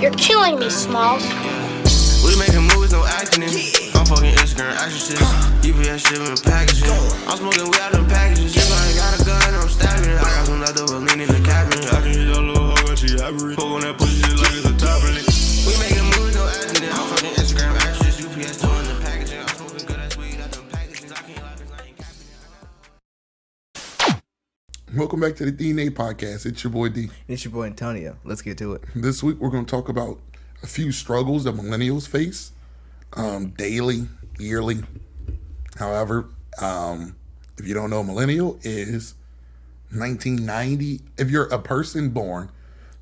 You're killing me, Smalls. We making movies, no acting in. I'm fucking Instagram action shit. UPS shipping packages. I'm smoking weed out them packages. If I ain't got a gun, I'm stabbing it. I got some leftover lean in the cabinet. I can hit your little hoe when she happy. Poke on that pussy shit like it's a top in it. We making movies, no acting in. I'm fucking Instagram action shit. UPS doing the packaging. I'm smoking good ass weed out them packages. I can't lie 'cause I ain't capping it. Welcome back to the DNA podcast. It's your boy D. It's your boy Antonio. Let's get to it. This week we're going to talk about a few struggles that millennials face daily, yearly. However, if you don't know, millennial is 1990. If you're a person born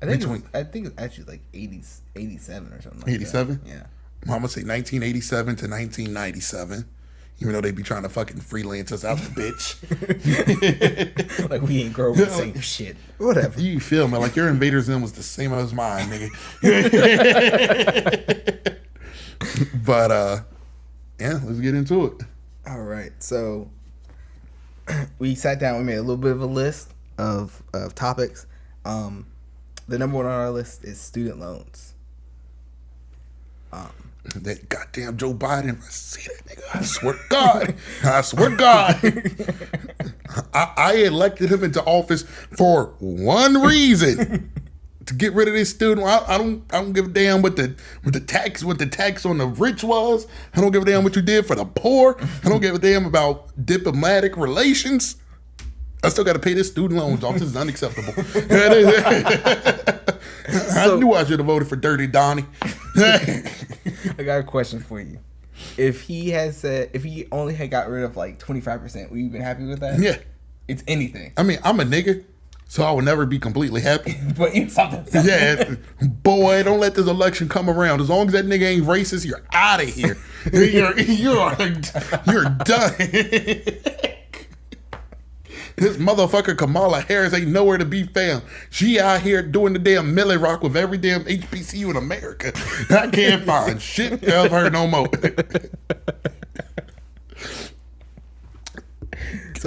I think it's actually like 87 or something like 87? that. Yeah. I'm going to say 1987 to 1997. Even though they be trying to fucking freelance us out the bitch. Like we ain't growing the same shit. Whatever. You feel me? Like your Invader Zim was the same as mine, nigga. But yeah, let's get into it. All right. So we sat down, we made a little bit of a list of topics. The number one on our list is student loans. That goddamn Joe Biden, I see that nigga. I swear to God. I swear to God. I elected him into office for one reason. To get rid of this student. I don't give a damn what the tax on the rich was. I don't give a damn what you did for the poor. I don't give a damn about diplomatic relations. I still got to pay this student loans off. This is unacceptable. I knew I should have voted for Dirty Donnie. I got a question for you. If he only had got rid of like 25%, would you been happy with that? Yeah. It's anything. I mean, I'm a nigga, so I will never be completely happy. But it's something. Yeah, boy, don't let this election come around. As long as that nigga ain't racist, you're out of here. You're done. This motherfucker Kamala Harris ain't nowhere to be found. She out here doing the damn Millie Rock with every damn HBCU in America. I can't find shit of her no more.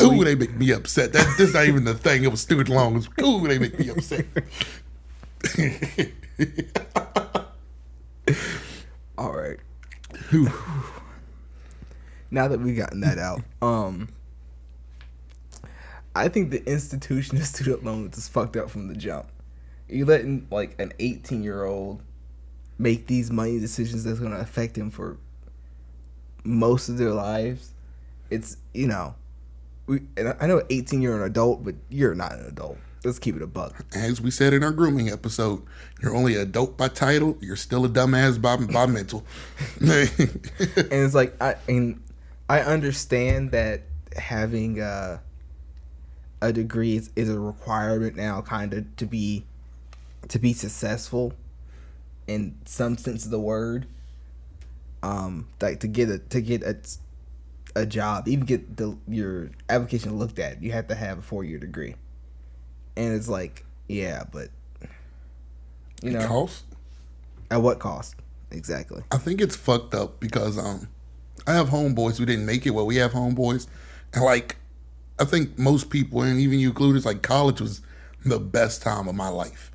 Ooh, they make me upset. This is not even the thing. It was student loans. Ooh, they make me upset. All right. Now that we've gotten that out, I think the institution of student loans is fucked up from the jump. You letting like an 18-year-old make these money decisions that's going to affect him for most of their lives. It's, and I know 18 you're an adult, but you're not an adult. Let's keep it a buck. As we said in our grooming episode, you're only an adult by title. You're still a dumbass by mental. And it's like, I understand that having a degree is a requirement now, kind of, to be successful in some sense of the word. Like to get a job, even get your application looked at, you have to have a 4-year degree. And it's like, yeah, but It costs? At what cost? Exactly. I think it's fucked up because I have homeboys who didn't make it. Well, we have homeboys, and like, I think most people, and even you included, like college was the best time of my life.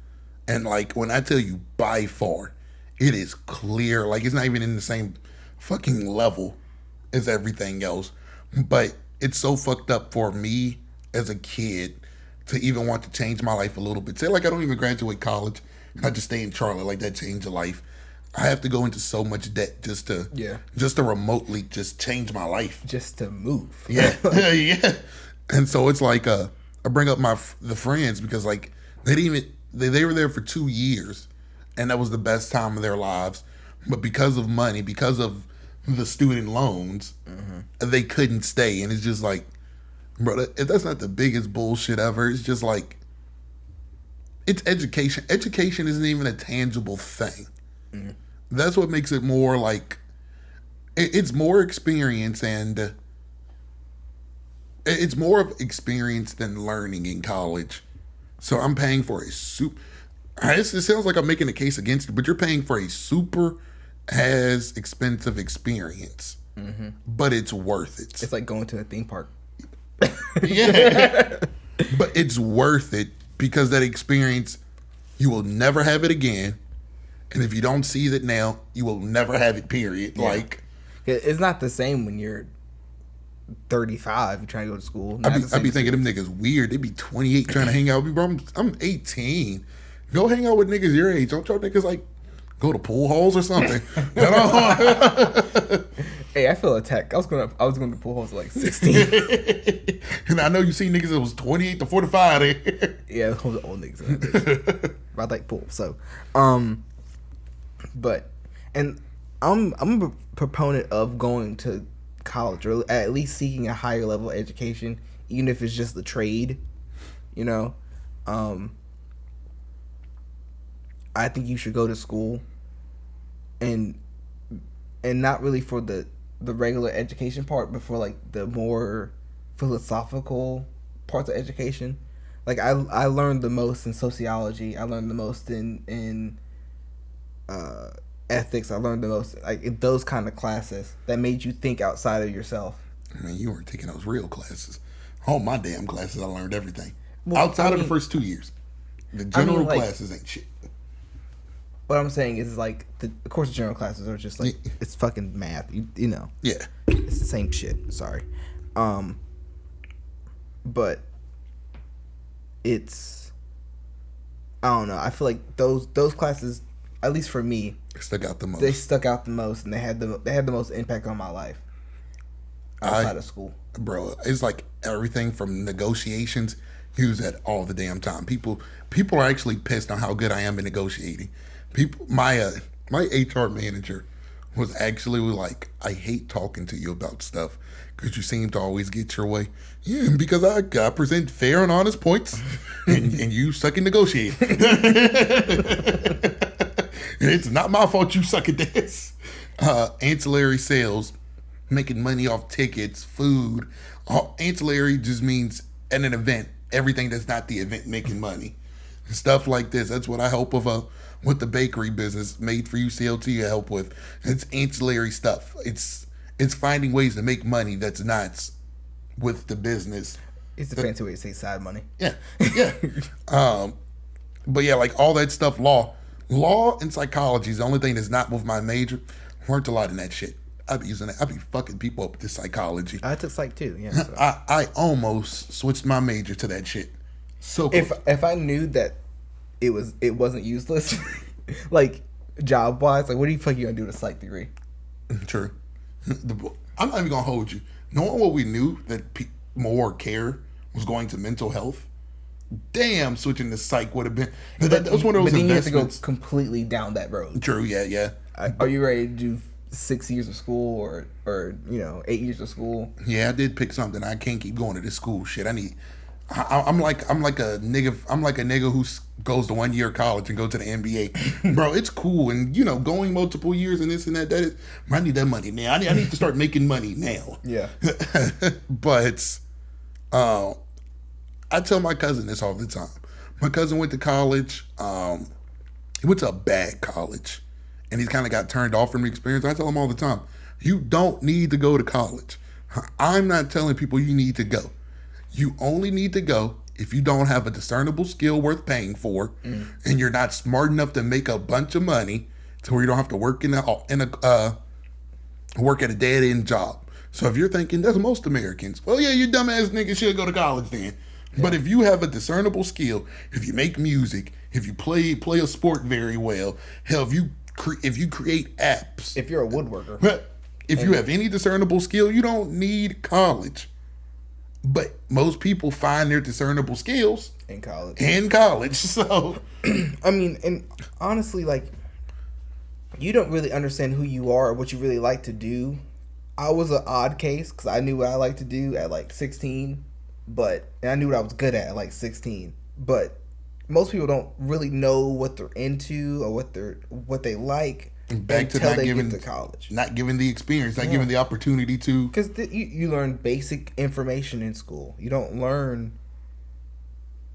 And like, when I tell you by far, it is clear, like it's not even in the same fucking level as everything else. But it's so fucked up for me as a kid to even want to change my life a little bit. Say like I don't even graduate college, I just stay in Charlotte, like that changed your life. I have to go into so much debt just to remotely just change my life. Just to move. Yeah. Yeah. And so it's like I bring up the friends because like they were there for 2 years and that was the best time of their lives. But because of money, because of the student loans, they couldn't stay. And it's just like, bro, that's not the biggest bullshit ever. It's just like, it's education. Education isn't even a tangible thing. That's what makes it more like, it's more experience, and it's more of experience than learning in college. So I'm paying for it sounds like I'm making a case against it, but you're paying for a super as expensive experience, but it's worth it. It's like going to a theme park. Yeah. But it's worth it because that experience, you will never have it again. And if you don't seize it now, you will never have it, period. Yeah. Like, it's not the same when you're 35, you're trying to go to school. I be thinking them niggas weird. They be 28 trying to hang out with me, bro. I'm 18. Go hang out with niggas your age. Don't y'all niggas like go to pool halls or something? Hey, I feel attacked. I was going to pool halls at like 16. And I know you see niggas that was 28 to 45. Yeah, those are old niggas. But I like pool. So, but, and I'm a proponent of going to college, or at least seeking a higher level of education, even if it's just the trade, you know. I think you should go to school and not really for the regular education part, but for like the more philosophical parts of education. Like I learned the most in sociology. I learned the most in ethics. I learned the most like in those kind of classes that made you think outside of yourself. I mean, you weren't taking those real classes. All my damn classes, I learned everything. Well, outside of the first 2 years. The general classes ain't shit. What I'm saying is like the course of general classes are just like it's fucking math. You know. Yeah. It's the same shit. Sorry. But it's I don't know. I feel like those classes, at least for me, stuck out the most. They stuck out the most, and they had the most impact on my life outside of school. Bro, it's like everything from negotiations. Use that all the damn time. People are actually pissed on how good I am in negotiating. My HR manager was actually like, I hate talking to you about stuff because you seem to always get your way. Yeah, because I present fair and honest points, and you suck at negotiating. It's not my fault you suck at this. Ancillary sales, making money off tickets, food. Ancillary just means at an event, everything that's not the event making money. Stuff like this. That's what I help with the bakery business. Made for you CLT to help with. It's ancillary stuff. It's finding ways to make money that's not with the business. It's a fancy way to say side money. Yeah. But yeah, like all that stuff, law and psychology is the only thing that's not with my major. Learned a lot in that shit. I be using it. I be fucking people up with this psychology. I took psych too. Yeah. So. I almost switched my major to that shit. So close. If I knew that it wasn't useless, like job wise, like what the fuck you gonna do with a psych degree? True. I'm not even gonna hold you. Knowing what we knew that more care was going to mental health. Damn, switching to psych would have been. That was one of those investments. But then you have to go completely down that road. True. Yeah. Are you ready to do 6 years of school or 8 years of school? Yeah, I did pick something. I can't keep going to this school shit. I'm like a nigga who goes to 1 year of college and go to the NBA. Bro, it's cool and going multiple years and this and that is, I need that money now. I need to start making money now. Yeah. But I tell my cousin this all the time. My cousin went to college. He went to a bad college. And he kind of got turned off from the experience. I tell him all the time, you don't need to go to college. I'm not telling people you need to go. You only need to go if you don't have a discernible skill worth paying for, and you're not smart enough to make a bunch of money to where you don't have to work work at a dead end job. So if you're thinking that's most Americans, well, yeah, you dumbass niggas should go to college then. Yeah. But if you have a discernible skill, if you make music, if you play a sport very well, hell, if you create apps, if you're a woodworker, if you have any discernible skill, you don't need college. But most people find their discernible skills in college. So, I mean, and honestly, like, you don't really understand who you are or what you really like to do. I was an odd case because I knew what I liked to do at like 16, and I knew what I was good at like 16. But most people don't really know what they're into or what they like. Back to not giving to college, not giving the experience, not giving the opportunity to. Because you learn basic information in school. You don't learn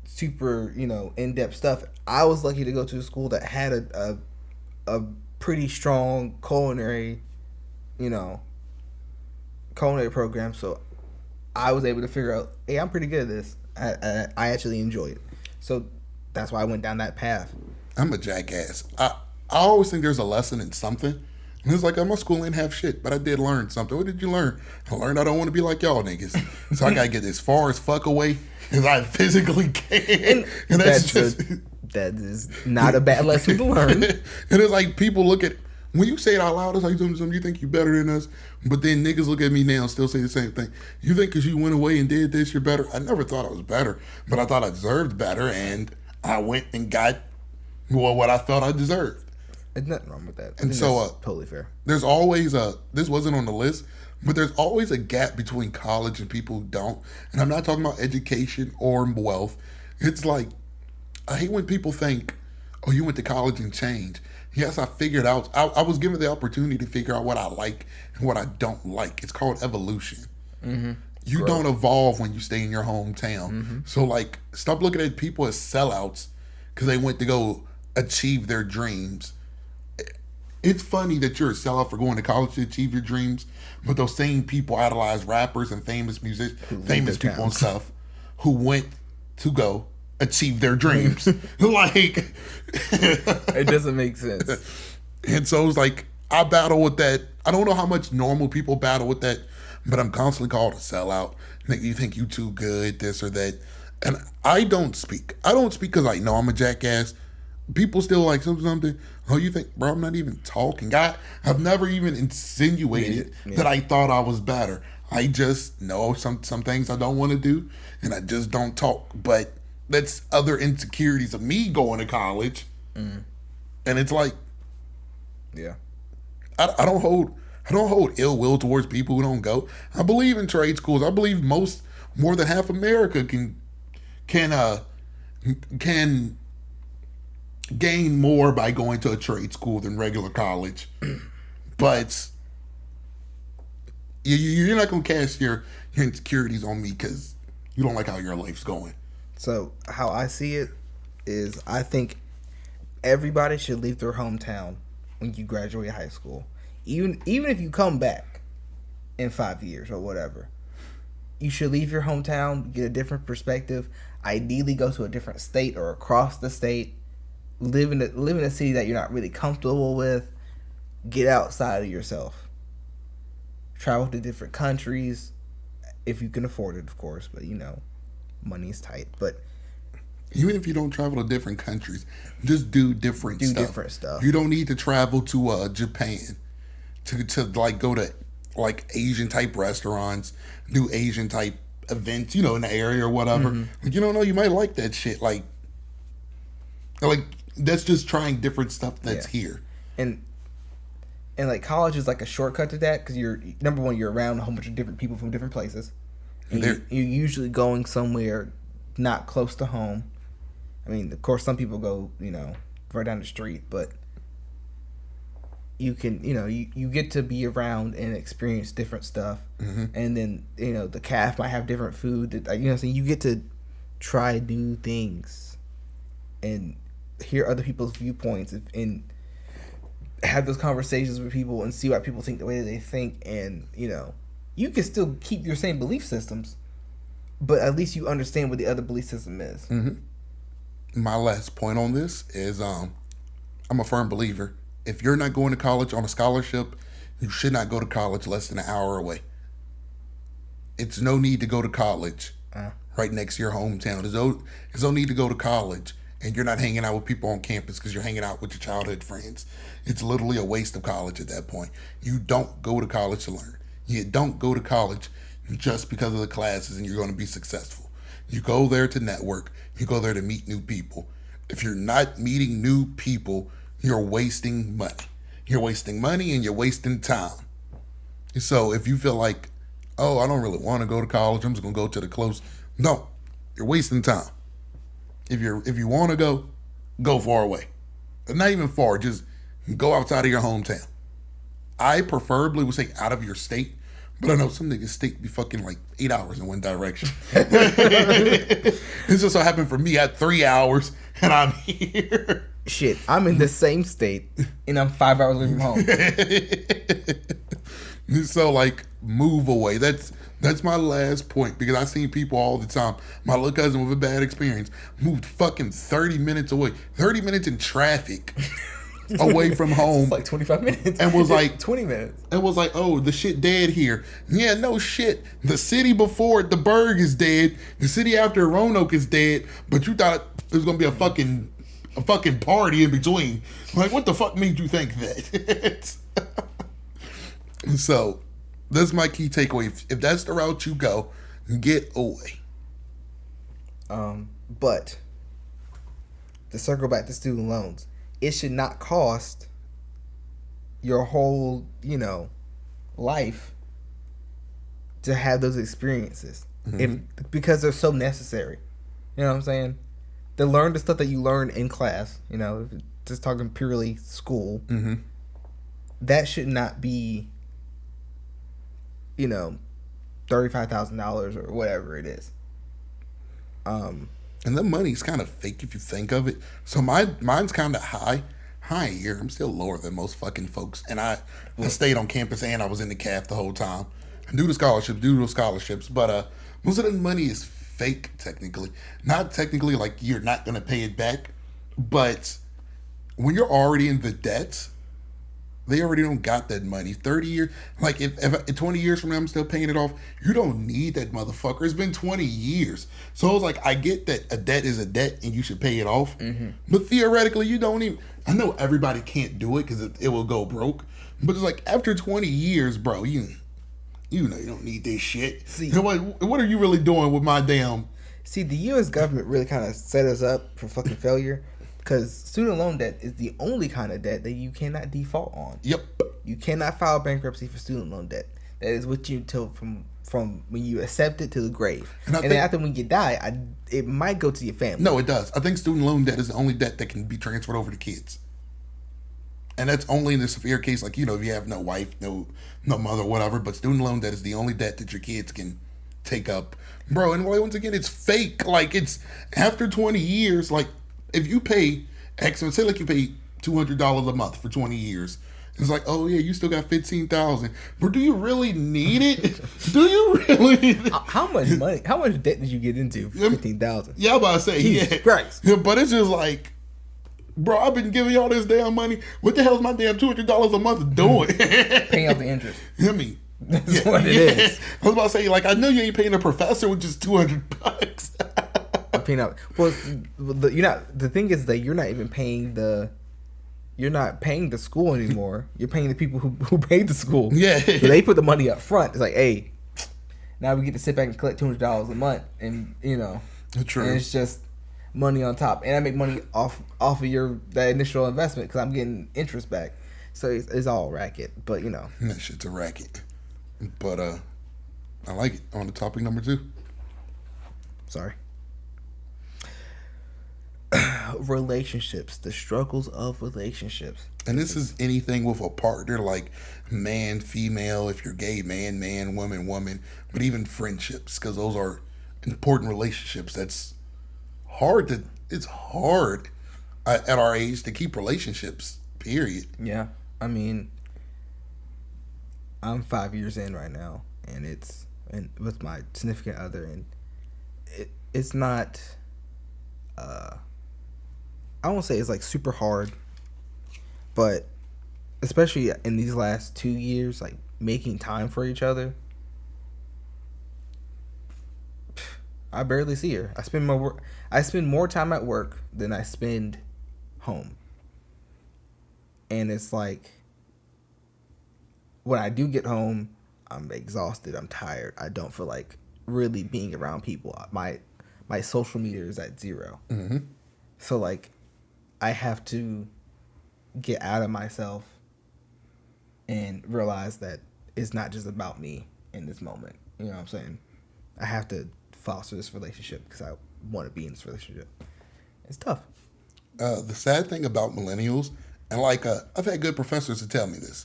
super in-depth stuff. I was lucky to go to a school that had a pretty strong culinary program. So I was able to figure out, hey, I'm pretty good at this. I actually enjoy it. So that's why I went down that path. I'm a jackass. I always think there's a lesson in something. And it's like, oh, my school ain't have shit, but I did learn something. What did you learn? I learned I don't want to be like y'all niggas. So I got to get as far as fuck away as I physically can. And that is not a bad lesson to learn. And it's like people look at, when you say it out loud, it's like, you think you better than us. But then niggas look at me now and still say the same thing. You think because you went away and did this, you're better? I never thought I was better, but I thought I deserved better. And I went and got what I felt I deserved. There's nothing wrong with that. And so, totally fair. There's always this wasn't on the list, but there's always a gap between college and people who don't. And I'm not talking about education or wealth. It's like, I hate when people think, oh, you went to college and changed. Yes, I figured out, I was given the opportunity to figure out what I like and what I don't like. It's called evolution. Mm-hmm. You don't evolve when you stay in your hometown. Mm-hmm. So, like, stop looking at people as sellouts because they went to go achieve their dreams. It's funny that you're a sellout for going to college to achieve your dreams, but those same people idolize rappers and famous musicians, famous people and stuff who went to go achieve their dreams. Like, it doesn't make sense. And so it's like, I battle with that. I don't know how much normal people battle with that, but I'm constantly called a sellout. You think you too good, this or that. And I don't speak. I don't speak because I know I'm a jackass. People still like something. Oh, you think, bro, I'm not even talking. I've never even insinuated that I thought I was better. I just know some things I don't want to do, and I just don't talk. But that's other insecurities of me going to college. Mm. And it's like, yeah, I don't hold ill will towards people who don't go. I believe in trade schools. I believe more than half America can gain more by going to a trade school than regular college. But you're not going to cast your insecurities on me because you don't like how your life's going. So how I see it is, I think everybody should leave their hometown when you graduate high school. Even if you come back in 5 years or whatever, you should leave your hometown, get a different perspective, ideally go to a different state or across the state, live in a city that you're not really comfortable with, get outside of yourself. Travel to different countries, if you can afford it, of course, but money is tight. But even if you don't travel to different countries, just do different stuff. You don't need to travel to Japan to like go to like Asian type restaurants, do Asian type events, in the area or whatever. Mm-hmm. Like, you don't know, you might like that shit. Like that's just trying different stuff that's here. And like college is like a shortcut to that because you're number one, you're around a whole bunch of different people from different places. And you're usually going somewhere not close to home. I mean, of course, some people go, right down the street, but you can, you get to be around and experience different stuff. Mm-hmm. And then, the calf might have different food. So you get to try new things and hear other people's viewpoints and have those conversations with people and see why people think the way they think. And, you can still keep your same belief systems, but at least you understand what the other belief system is. Mm-hmm. My last point on this is I'm a firm believer. If you're not going to college on a scholarship, you should not go to college less than an hour away. It's no need to go to college right next to your hometown. There's no need to go to college and you're not hanging out with people on campus because you're hanging out with your childhood friends. It's literally a waste of college at that point. You don't go to college to learn. You don't go to college just because of the classes and you're going to be successful. You go there to network. You go there to meet new people. If you're not meeting new people, you're wasting money. You're wasting money and you're wasting time. So if you feel like, oh, I don't really want to go to college, I'm just going to go to the close. No, you're wasting time. If you want to go far away. Not even far, just go outside of your hometown. I preferably would say out of your state, but I know some niggas' state be fucking like 8 hours in one direction. This just so happened for me at 3 hours and I'm here. Shit, I'm in the same state and I'm 5 hours away from home. So like, move away. That's my last point because I've seen people all the time. My little cousin with a bad experience moved fucking 30 minutes away. 30 minutes in traffic away from home. It's like 25 minutes. And was like 20 minutes. And was like, oh, the shit dead here. Yeah, no shit. The city before the Berg is dead. The city after Roanoke is dead. But you thought there was gonna be a fucking party in between. Like, what the fuck made you think that? So, that's my key takeaway. If that's the route you go, get away. But to circle back to student loans, it should not cost your whole, life to have those experiences, because they're so necessary. You know what I'm saying? To learn the stuff that you learn in class, just talking purely school, that should not be, $35,000 or whatever it is. And the money's kind of fake if you think of it. So mine's kind of high here. I'm still lower than most fucking folks. And I stayed on campus and I was in the CAF the whole time. Due to scholarships. But most of the money is fake, technically. Not technically, like you're not going to pay it back. But when you're already in the debt, they already don't got that money. 30 years, like if 20 years from now I'm still paying it off, you don't need that motherfucker. It's been 20 years. So it's like, I get that a debt is a debt and you should pay it off. But theoretically, you don't even, I know everybody can't do it because it will go broke. But it's like, after 20 years, bro, you know you don't need this shit. See, what are you really doing with my damn... See, the U.S. government really kind of set us up for fucking failure. Because student loan debt is the only kind of debt that you cannot default on. Yep. You cannot file bankruptcy for student loan debt. That is with you till from when you accept it to the grave. And then after when you die, it might go to your family. No, it does. I think student loan debt is the only debt that can be transferred over to kids. And that's only in the severe case, like, if you have no wife, no mother, whatever. But student loan debt is the only debt that your kids can take up. Bro, and once again, it's fake. Like, it's after 20 years, like, if you pay X, say like you pay $200 a month for 20 years, it's like, oh yeah, you still got $15,000. But do you really need it? Do you really? How much money? How much debt did you get into for $15,000? Yeah, I'm about to say, Jesus Christ. Yeah, but it's just like, bro, I've been giving y'all this damn money. What the hell is my damn $200 a month doing? Paying off the interest. I mean, that's what it is. I was about to say, like, I know you ain't paying a professor with just $200. Peanut. Well, the thing is that you're not even paying the school anymore. You're paying the people who paid the school. Yeah. So they put the money up front. It's like, hey, now we get to sit back and collect $200 a month, and True. And it's just money on top, and I make money off of that initial investment because I'm getting interest back. So it's all racket, but that shit's a racket. But I like it. On to topic number 2. Sorry. Relationships, the struggles of relationships. And this is anything with a partner, like man, female, if you're gay, man, woman, but even friendships, because those are important relationships. It's hard at our age to keep relationships, period. Yeah. I mean, I'm 5 years in right now, and with my significant other, and it's not, I won't say it's like super hard, but especially in these last 2 years, like making time for each other, I barely see her. I spend more time at work than I spend home. And it's like, when I do get home, I'm exhausted, I'm tired. I don't feel like really being around people. My social media is at 0. Mm-hmm. So like, I have to get out of myself and realize that it's not just about me in this moment. You know what I'm saying? I have to foster this relationship because I want to be in this relationship. It's tough. The sad thing about millennials, and like I've had good professors to tell me this.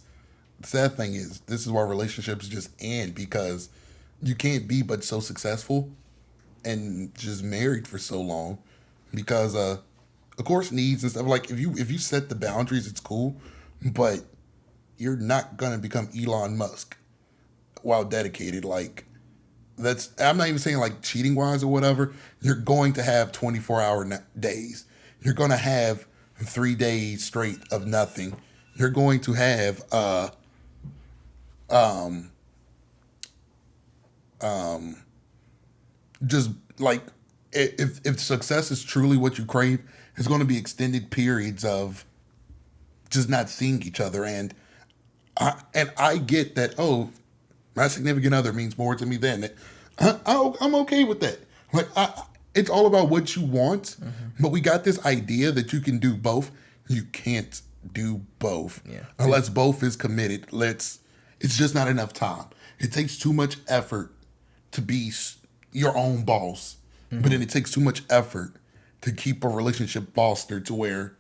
The sad thing is, this is why relationships just end, because you can't be but so successful and just married for so long, because of course needs and stuff. Like if you set the boundaries, it's cool, but you're not gonna become Elon Musk while dedicated. Like I'm not even saying like cheating wise or whatever. You're going to have 24-hour days. You're gonna have 3 days straight of nothing, you're going to have just like if success is truly what you crave, it's going to be extended periods of just not seeing each other. And I get that. Oh, my significant other means more to me than that. I'm okay with that. Like it's all about what you want, but we got this idea that you can do both. You can't do both unless both is committed. It's just not enough time. It takes too much effort to be your own boss, but then it takes too much effort to keep a relationship fostered to where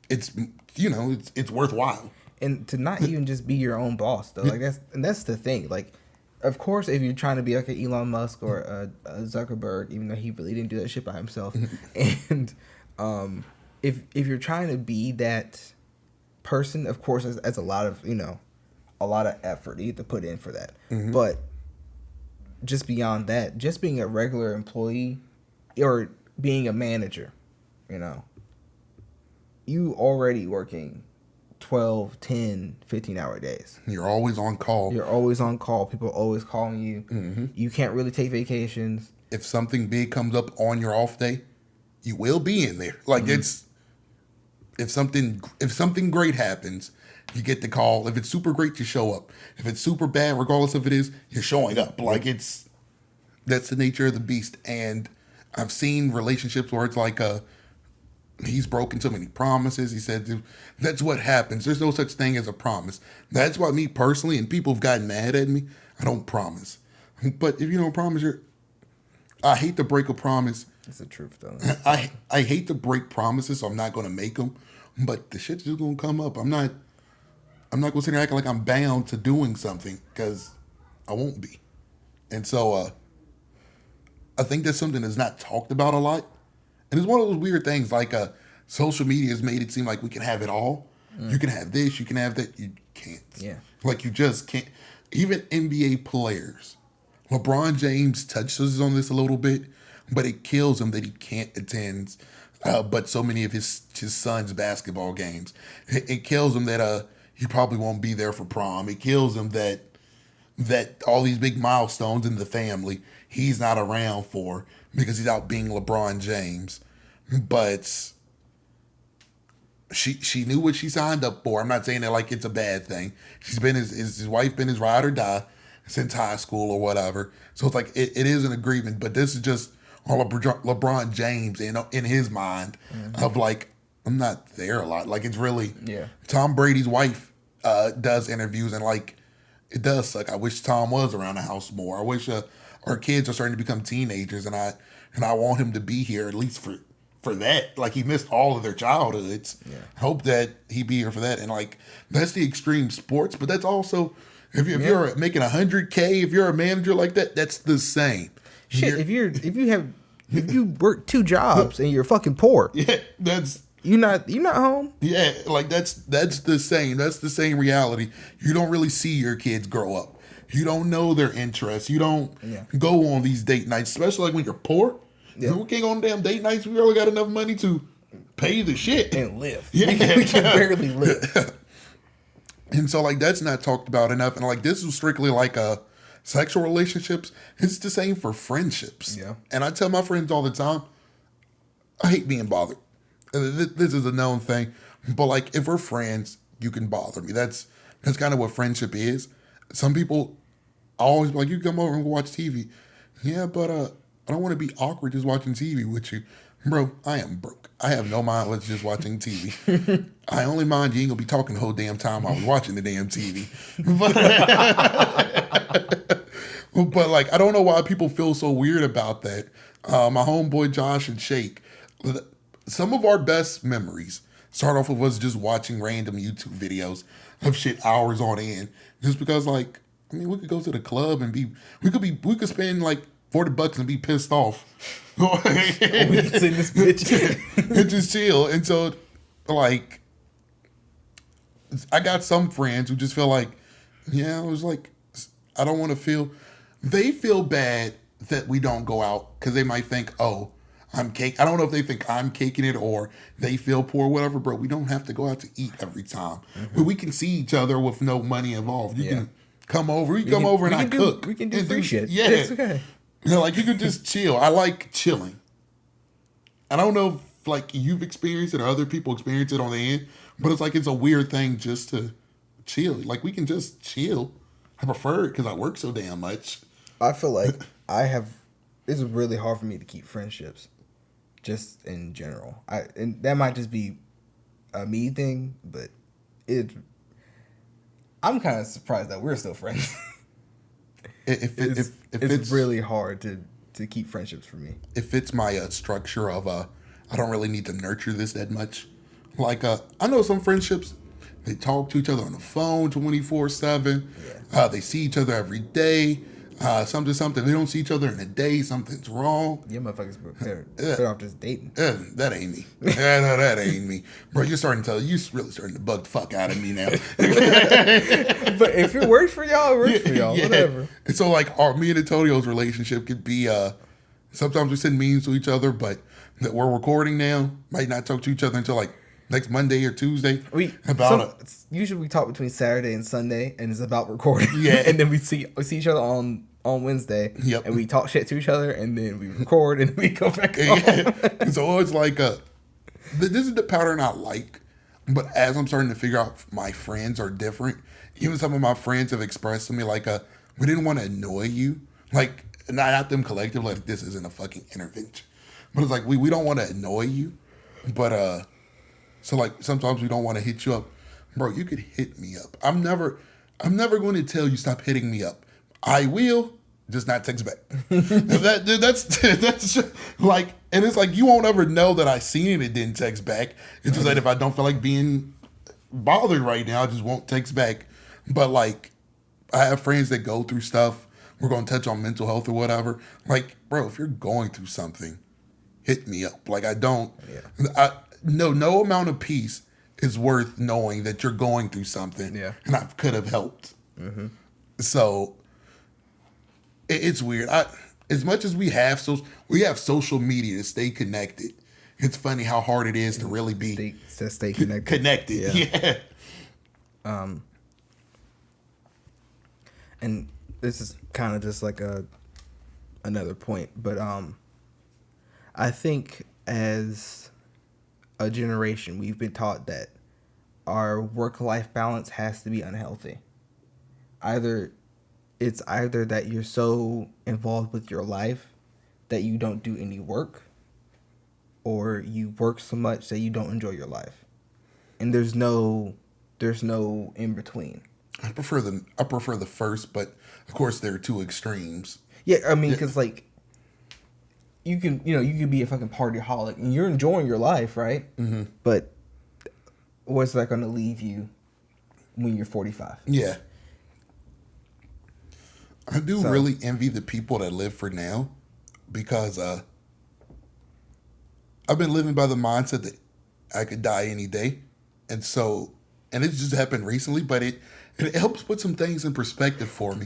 it's it's worthwhile. And to not even just be your own boss though, like that's the thing. Like, of course, if you're trying to be like an Elon Musk or a Zuckerberg, even though he really didn't do that shit by himself, and if you're trying to be that person, of course, that's a lot of effort you have to put in for that. But just beyond that, just being a regular employee or being a manager, you already working 12, 10, 15-hour days. You're always on call. People are always calling you. You can't really take vacations. If something big comes up on your off day, you will be in there. Like it's if something great happens, you get the call. If it's super great, you show up. If it's super bad, regardless of it is, you're showing up. Like that's the nature of the beast. And I've seen relationships where it's like he's broken so many promises. He said that's what happens. There's no such thing as a promise. That's why me personally, and people have gotten mad at me, I don't promise. But if you don't promise, I hate to break a promise. It's the truth, though. I hate to break promises, so I'm not going to make them. But the shit's just going to come up. I'm not going to sit here acting like I'm bound to doing something because I won't be. And so I think that's something that's not talked about a lot. And it's one of those weird things, like social media has made it seem like we can have it all. You can have this, you can have that. You can't. Yeah. Like you just can't. Even NBA players. LeBron James touches on this a little bit, but it kills him that he can't attend but so many of his son's basketball games. It kills him that he probably won't be there for prom. It kills him that all these big milestones in the family he's not around for because he's out being LeBron James. But she knew what she signed up for. I'm not saying that like it's a bad thing. She's been his wife been his ride or die since high school or whatever. So it's like it is an agreement, but this is just all LeBron James in his mind of like, I'm not there a lot. Like it's really Tom Brady's wife does interviews and like it does suck. I wish Tom was around the house more. I wish our kids are starting to become teenagers and I want him to be here at least for that. Like he missed all of their childhoods. I hope that he be here for that. And like that's the extreme sports, but that's also if you're making $100K, if you're a manager like that, that's the same. Shit, if you work 2 jobs and you're fucking poor, that's you're not home. Yeah, like that's the same. That's the same reality. You don't really see your kids grow up. You don't know their interests. You don't go on these date nights, especially like when you're poor. Yeah. We can't go on damn date nights. We only got enough money to pay the shit and live. Yeah, we can barely live. And so like that's not talked about enough. And like this is strictly like sexual relationships. It's the same for friendships. Yeah. And I tell my friends all the time, I hate being bothered. This is a known thing. But like if we're friends, you can bother me. That's kind of what friendship is. Some people always be like, you come over and watch TV. Yeah, but I don't want to be awkward just watching TV with you. Bro, I am broke. I have no mind with just watching TV. I only mind you ain't gonna be talking the whole damn time I was watching the damn TV. But like, I don't know why people feel so weird about that. My homeboy Josh and Shake, some of our best memories start off with us just watching random YouTube videos of shit hours on end. Just because like, I mean, we could go to the club and we could spend like $40 and be pissed off. We can sit in this bitch and just chill. And so, like, I got some friends who just feel like, I was like, I don't want to feel. They feel bad that we don't go out because they might think, oh, I'm cake. I don't know if they think I'm caking it or they feel poor, whatever, bro. We don't have to go out to eat every time. But we can see each other with no money involved. You can come over. You come over and I cook. We can do free shit. Yeah. It's okay. You know, like you can just chill. I like chilling. I don't know if like you've experienced it or other people experience it on the end, but it's like it's a weird thing just to chill. Like we can just chill. I prefer it because I work so damn much. I feel like it's really hard for me to keep friendships, just in general. And that might just be a me thing, but I'm kind of surprised that we're still friends. It's really hard to keep friendships for me. It fits my structure of I don't really need to nurture this that much. Like I know some friendships, they talk to each other on the phone 24/7. Yeah. They see each other every day. Something. They don't see each other in a day. Something's wrong. Yeah, motherfuckers, they're off just dating. That ain't me. No, that ain't me, bro. You're really starting to bug the fuck out of me now. But if it works for y'all, it works for y'all. Yeah. Whatever. And so, like, me and Antonio's relationship could be. Sometimes we send memes to each other, but that we're recording now, might not talk to each other until like next Monday or Tuesday. Usually we talk between Saturday and Sunday, and it's about recording. Yeah, and then we see each other on Wednesday. Yep. And we talk shit to each other, and then we record, and then we go back home. Yeah. And so it's like this is the pattern I like, but as I'm starting to figure out my friends are different. Even some of my friends have expressed to me like we didn't want to annoy you, like not them collective, like this isn't a fucking intervention, but it's like we don't want to annoy you, but so like sometimes we don't want to hit you up, bro. You could hit me up. I'm never going to tell you stop hitting me up. I will, just not text back. That's just like, and it's like you won't ever know that I seen it and didn't text back. It's just that if I don't feel like being bothered right now, I just won't text back. But like, I have friends that go through stuff. We're going to touch on mental health or whatever. Like, bro, if you're going through something, hit me up. Like no amount of peace is worth knowing that you're going through something. Yeah. And I could have helped. Mm-hmm. So it's weird. As much as we have social media to stay connected, it's funny how hard it is to really be stay connected. Connected. Yeah. And this is kind of just like another point, but I think as a generation, we've been taught that our work-life balance has to be unhealthy. It's either that you're so involved with your life that you don't do any work, or you work so much that you don't enjoy your life. And there's no in between. I prefer the first, but of course there are two extremes. Yeah, I mean, because like you can be a fucking partyholic and you're enjoying your life, right? Mm-hmm. But what's that going to leave you when you're 45? Yeah. I do really envy the people that live for now, because I've been living by the mindset that I could die any day. And it just happened recently, but it helps put some things in perspective for me.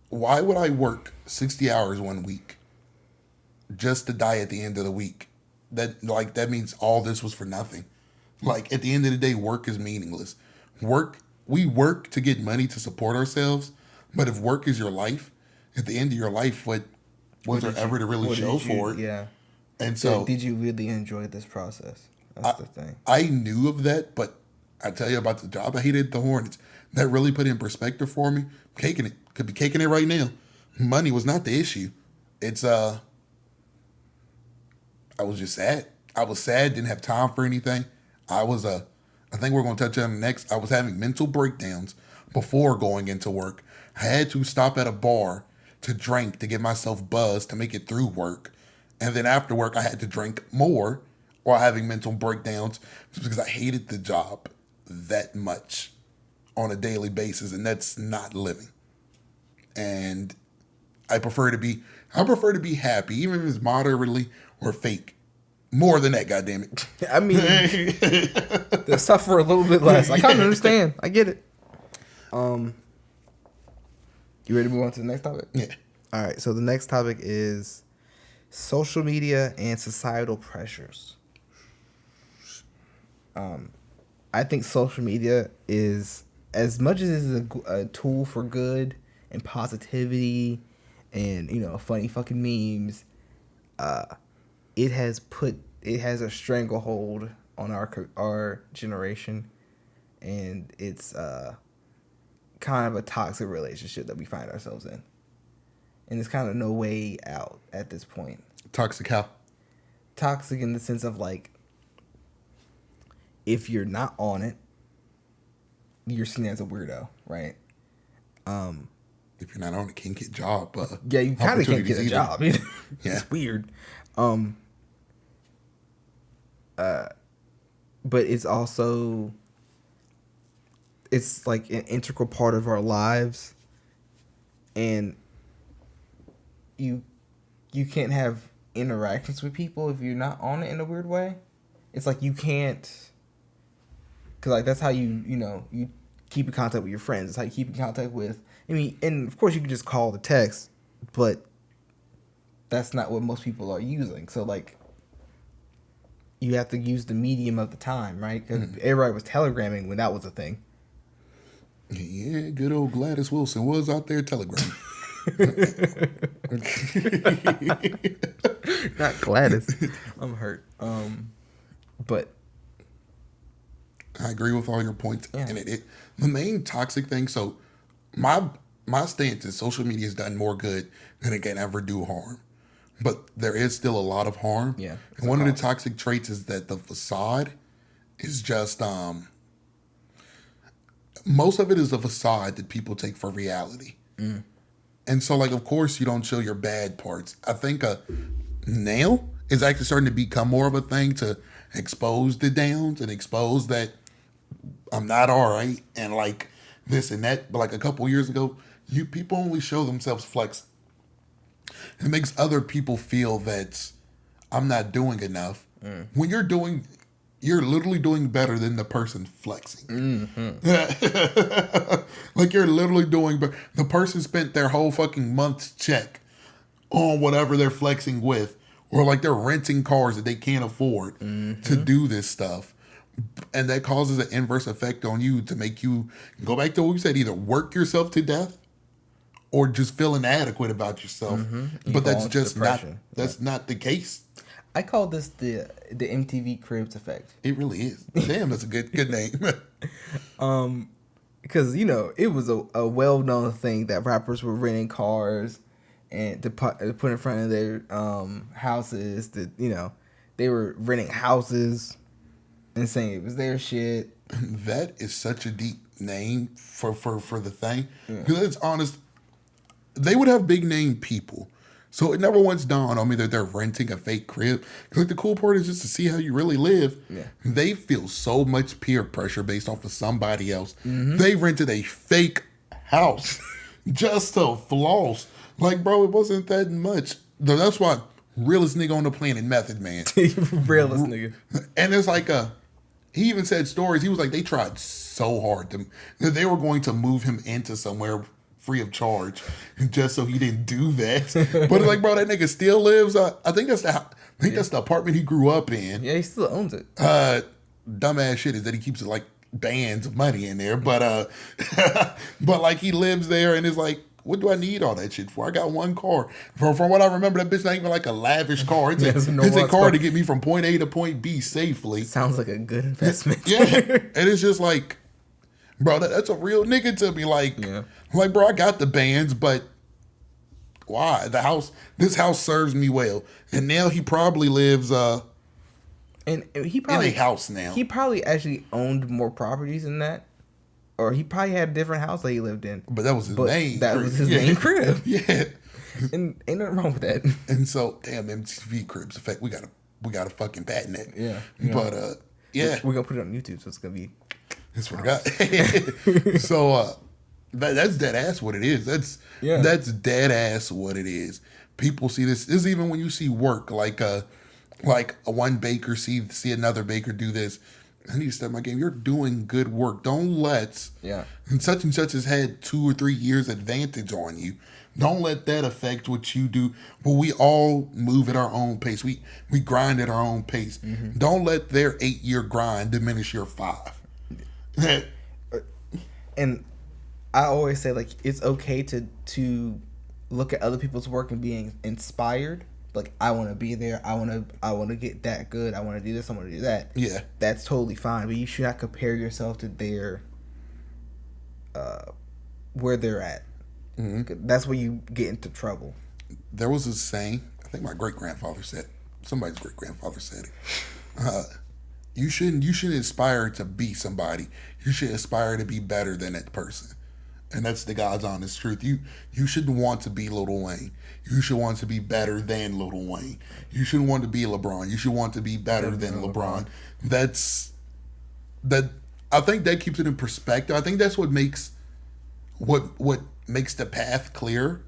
Why would I work 60 hours one week just to die at the end of the week? That means all this was for nothing. Like, at the end of the day, work is meaningless. We work to get money to support ourselves, but if work is your life, at the end of your life, what was there ever to really show for it? Yeah. And so, did you really enjoy this process? That's the thing. I knew of that, but I tell you about the job I hated at the Hornets. That really put it in perspective for me. Caking it. Could be caking it right now. Money was not the issue. It's I was just sad. I was sad, didn't have time for anything. I think we're going to touch on it next. I was having mental breakdowns before going into work. I had to stop at a bar to drink to get myself buzzed to make it through work. And then after work, I had to drink more while having mental breakdowns just because I hated the job that much on a daily basis. And that's not living. And I prefer to be happy, even if it's moderately or fake. More than that, goddammit. I mean, to suffer a little bit less. I kind of understand. I get it. You ready to move on to the next topic? Yeah. All right. So the next topic is social media and societal pressures. I think social media is, as much as it's a tool for good and positivity and, you know, funny fucking memes, it has a stranglehold on our generation, and it's kind of a toxic relationship that we find ourselves in, and there's kind of no way out at this point. Toxic how? Toxic in the sense of, like, if you're not on it, you're seen as a weirdo, right? If you're not on it, can't get a job. Yeah, you kind of can't get a either. job. Yeah. It's weird. But it's also, it's like an integral part of our lives, and you can't have interactions with people if you're not on it in a weird way. It's like you can't, because, like, that's how you keep in contact with your friends. It's how you keep in contact with, I mean, and of course you can just call the text, but that's not what most people are using. So, like, you have to use the medium of the time, right? Because everybody was telegramming when that was a thing. Yeah, good old Gladys Wilson was out there telegramming. Not Gladys. I'm hurt. But I agree with all your points. Yeah. And the main toxic thing, so my stance is social media has done more good than it can ever do harm. But there is still a lot of harm. Yeah. And one of the toxic traits is that the facade is just most of it is a facade that people take for reality. And so, like, of course you don't show your bad parts. I think now is actually starting to become more of a thing to expose the downs and expose that I'm not all right and, like, this and that. But, like, a couple years ago, people only show themselves flex. It makes other people feel that I'm not doing enough. When you're literally doing better than the person flexing. Like, you're literally doing better. The person spent their whole fucking month's check on whatever they're flexing with, or, like, they're renting cars that they can't afford to do this stuff. And that causes an inverse effect on you to make you go back to what we said, either work yourself to death or just feel inadequate about yourself. But that's just not the case. I call this the MTV Cribs Effect. It really is. Damn, that's a good name. Because, you know, it was a well-known thing that rappers were renting cars and to put in front of their houses. That, you know, they were renting houses and saying it was their shit. That is such a deep name for the thing. Because it's honest, they would have big name people. So it never once dawned on me that they're renting a fake crib. Because, like, the cool part is just to see how you really live. Yeah. They feel so much peer pressure based off of somebody else. They rented a fake house just to floss. Like, bro, it wasn't that much. That's why realest nigga on the planet, Method Man. Realest nigga. And it's like he even said stories. He was like, they tried so hard that they were going to move him into somewhere free of charge just so he didn't do that. But it's like, bro, that nigga still lives. I think that's the apartment he grew up in. Yeah, he still owns it. Dumbass shit is that he keeps like bands of money in there, but but like he lives there and is like, what do I need all that shit for? I got one car. From what I remember, that bitch not even like a lavish car. It's a car to get me from point A to point B safely. Sounds like a good investment. Yeah, and it's just like, bro, that's a real nigga to me. Like, like, bro, I got the bands, but why? This house serves me well. And now he probably lives and he probably in a house now. He probably actually owned more properties than that. Or he probably had a different house that he lived in. But that was his main That crib. was his main crib. Yeah. And ain't nothing wrong with that. And so, damn, MTV Cribs Effect, we gotta fucking patent that. Yeah. But yeah. We're gonna put it on YouTube, so it's gonna be. That's what I got. So that's dead ass what it is. That's dead ass what it is. People see this. This is even when you see work, like a one baker see another baker do this. I need to step my game. You're doing good work. Don't let and such has had 2 or 3 years advantage on you. Don't let that affect what you do. But we all move at our own pace. We grind at our own pace. Mm-hmm. Don't let their 8-year grind diminish your 5. And I always say, like, it's okay to look at other people's work and being inspired. Like, I want to be there. I want to get that good. I want to do this. I want to do that. Yeah, that's totally fine. But you should not compare yourself to their where they're at. Mm-hmm. That's where you get into trouble. There was a saying. I think my great-grandfather said it. Somebody's great-grandfather said it. You shouldn't aspire to be somebody. You should aspire to be better than that person. And that's the God's honest truth. You shouldn't want to be Lil Wayne. You should want to be better than Lil Wayne. You shouldn't want to be LeBron. You should want to be better than LeBron. I think that keeps it in perspective. I think that's what makes the path clear.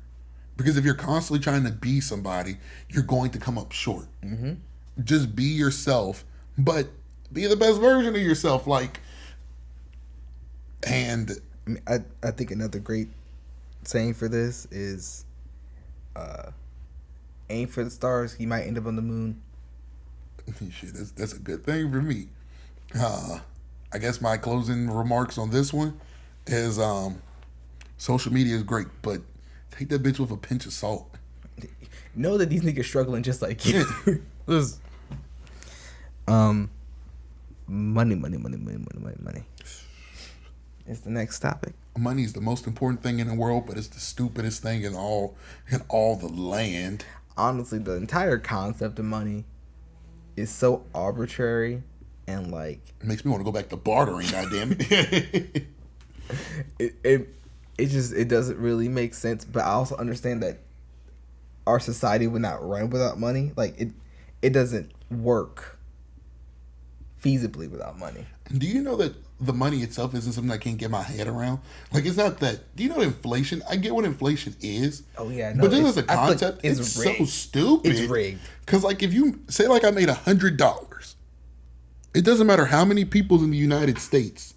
Because if you're constantly trying to be somebody, you're going to come up short. Mm-hmm. Just be yourself, but be the best version of yourself. I think another great saying for this is, aim for the stars, you might end up on the moon. Shit, that's a good thing for me. I guess my closing remarks on this one is, social media is great, but take that bitch with a pinch of salt. Know that these niggas struggling just like you. Money. It's the next topic. Money is the most important thing in the world, but it's the stupidest thing in all the land. Honestly, the entire concept of money is so arbitrary and like it makes me want to go back to bartering. Goddamn it! it doesn't really make sense. But I also understand that our society would not run without money. Like it doesn't work feasibly without money. Do you know that the money itself isn't something I can't get my head around? Like, it's not that. Do you know inflation? I get what inflation is. Oh yeah, no, but this is a concept. Like it's so stupid. It's rigged. Because like if you say like I made $100, it doesn't matter how many people in the United States.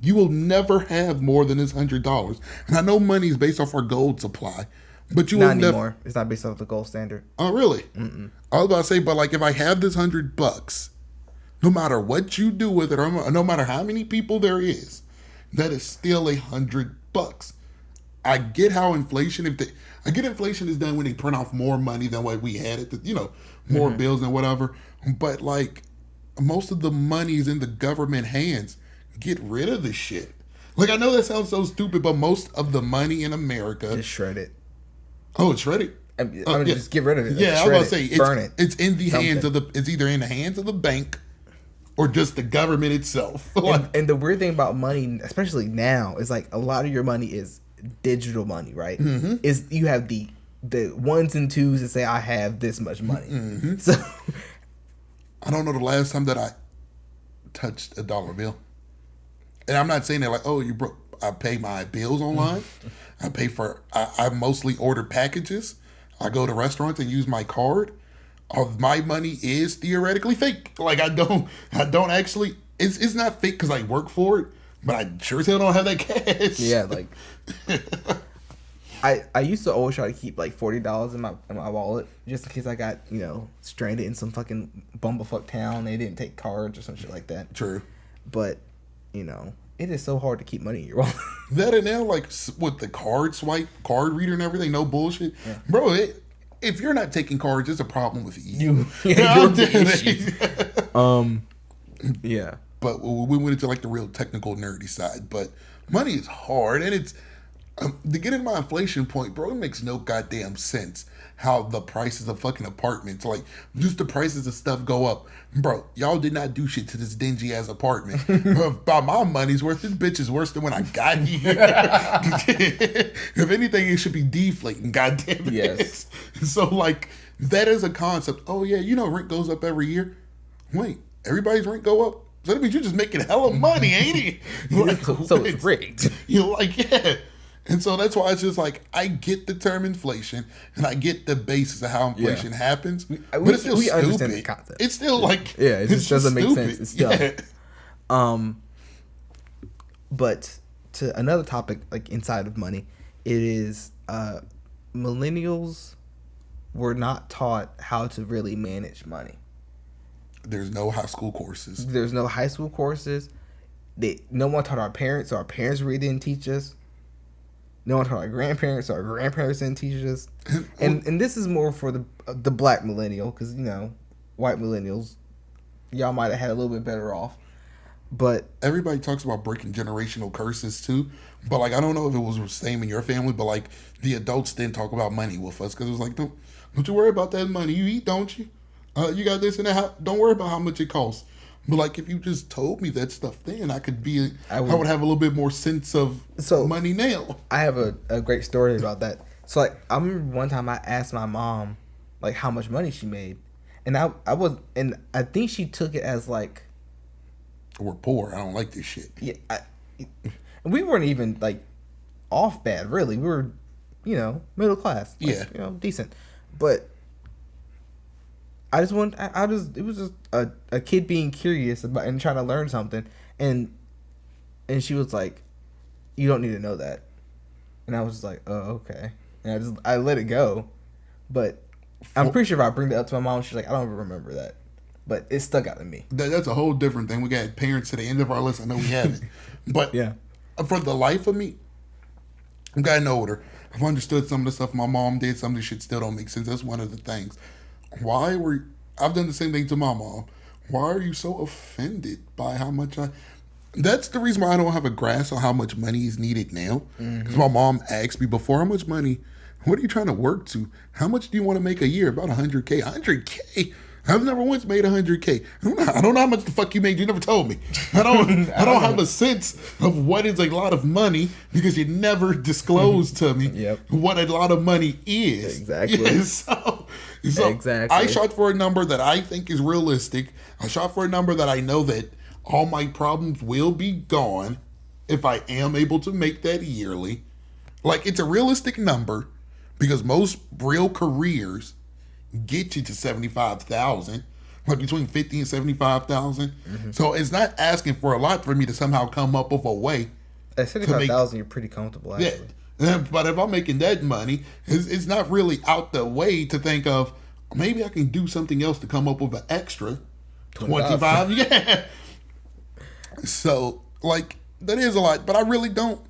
You will never have more than this $100. And I know money is based off our gold supply, but you will never. Not anymore. It's not based off the gold standard. Oh really? Mm-mm. I was about to say, but like if I have this $100. No matter what you do with it, or no matter how many people there is, that is still $100. I get how inflation. I get inflation is done when they print off more money than what we had at more bills and whatever. But like most of the money is in the government hands. Get rid of the shit. Like I know that sounds so stupid, but most of the money in America just shred it. Oh, it's shredded. Just get rid of it. Yeah, I was about to say burn it. It's in the hands of the. It's either in the hands of the bank. Or just the government itself. And the weird thing about money, especially now, is like a lot of your money is digital money, right? Mm-hmm. Is you have the ones and twos that say I have this much money. Mm-hmm. So I don't know the last time that I touched a dollar bill. And I'm not saying that like, oh, you broke. I pay my bills online. I mostly order packages. I go to restaurants and use my card. My money is theoretically fake. Like I don't actually. It's not fake because I work for it, but I sure as hell don't have that cash. Yeah, like I used to always try to keep like $40 in my wallet just in case I got stranded in some fucking bumblefuck town. They didn't take cards or some shit like that. True, but it is so hard to keep money in your wallet. That and now like with the card reader and everything, no bullshit, yeah. Bro. If you're not taking cards, it's a problem with you. You're yeah. But we went into like the real technical nerdy side. But money is hard, and it's to get in my inflation point, bro. It makes no goddamn sense how the prices of fucking apartments, like just the prices of stuff, go up, bro. Y'all did not do shit to this dingy ass apartment. By my money's worth, this bitch is worse than when I got here. If anything, it should be deflating. Goddamn it. Yes. So like that is a concept. Oh yeah, rent goes up every year. Wait, everybody's rent go up? So that means you're just making hella money, ain't it? Like, so it's rigged. Yeah. And so that's why it's just like, I get the term inflation and I get the basis of how inflation happens. But it's still stupid. Understand the concept. It's still like, it just doesn't make sense. It's dumb. But to another topic, like inside of money, it is millennials were not taught how to really manage money. There's no high school courses. There's no high school courses. No one taught our parents, so our parents really didn't teach us. No one taught our grandparents, so our grandparents didn't teach us. And this is more for the black millennial, because, you know, white millennials, y'all might have had a little bit better off. But everybody talks about breaking generational curses too. But like, I don't know if it was the same in your family, but like the adults didn't talk about money with us because it was like, don't you worry about that money. You eat, don't you? You got this and that. Don't worry about how much it costs. But like, if you just told me that stuff then, I would have a little bit more sense of money now. I have a great story about that. So like, I remember one time I asked my mom like how much money she made, and I think she took it as like, we're poor. I don't like this shit. Yeah, and we weren't even like off bad, really. We were, you know, middle class. Like, yeah, you know, decent. But it was just a kid being curious about and trying to learn something, and she was like, "You don't need to know that," and I was just like, "Oh, okay," and I let it go. But I'm pretty sure if I bring that up to my mom, she's like, "I don't even remember that." But it stuck out to me. That's a whole different thing. We got parents to the end of our list. I know we haven't. But yeah, for the life of me, I'm getting older. I've understood some of the stuff my mom did. Some of the shit still don't make sense. That's one of the things. I've done the same thing to my mom. Why are you so offended by how much That's the reason why I don't have a grasp on how much money is needed now. Because my mom asked me before, how much money, what are you trying to work to? How much do you want to make a year? About 100K. 100K? I've never once made 100K. I don't know how much the fuck you made. You never told me. I don't have a sense of what is a lot of money because you never disclosed to me what a lot of money is. Exactly. Yeah, so exactly. I shot for a number that I think is realistic. I shot for a number that I know that all my problems will be gone if I am able to make that yearly. Like, it's a realistic number because most real careers get you to 75,000, like between 50 and 75,000. So it's not asking for a lot for me to somehow come up with a way. At 75,000, you're pretty comfortable. Actually. Yeah, but if I'm making that money, it's not really out the way to think of maybe I can do something else to come up with an extra 25. Yeah. So like that is a lot, but I really don't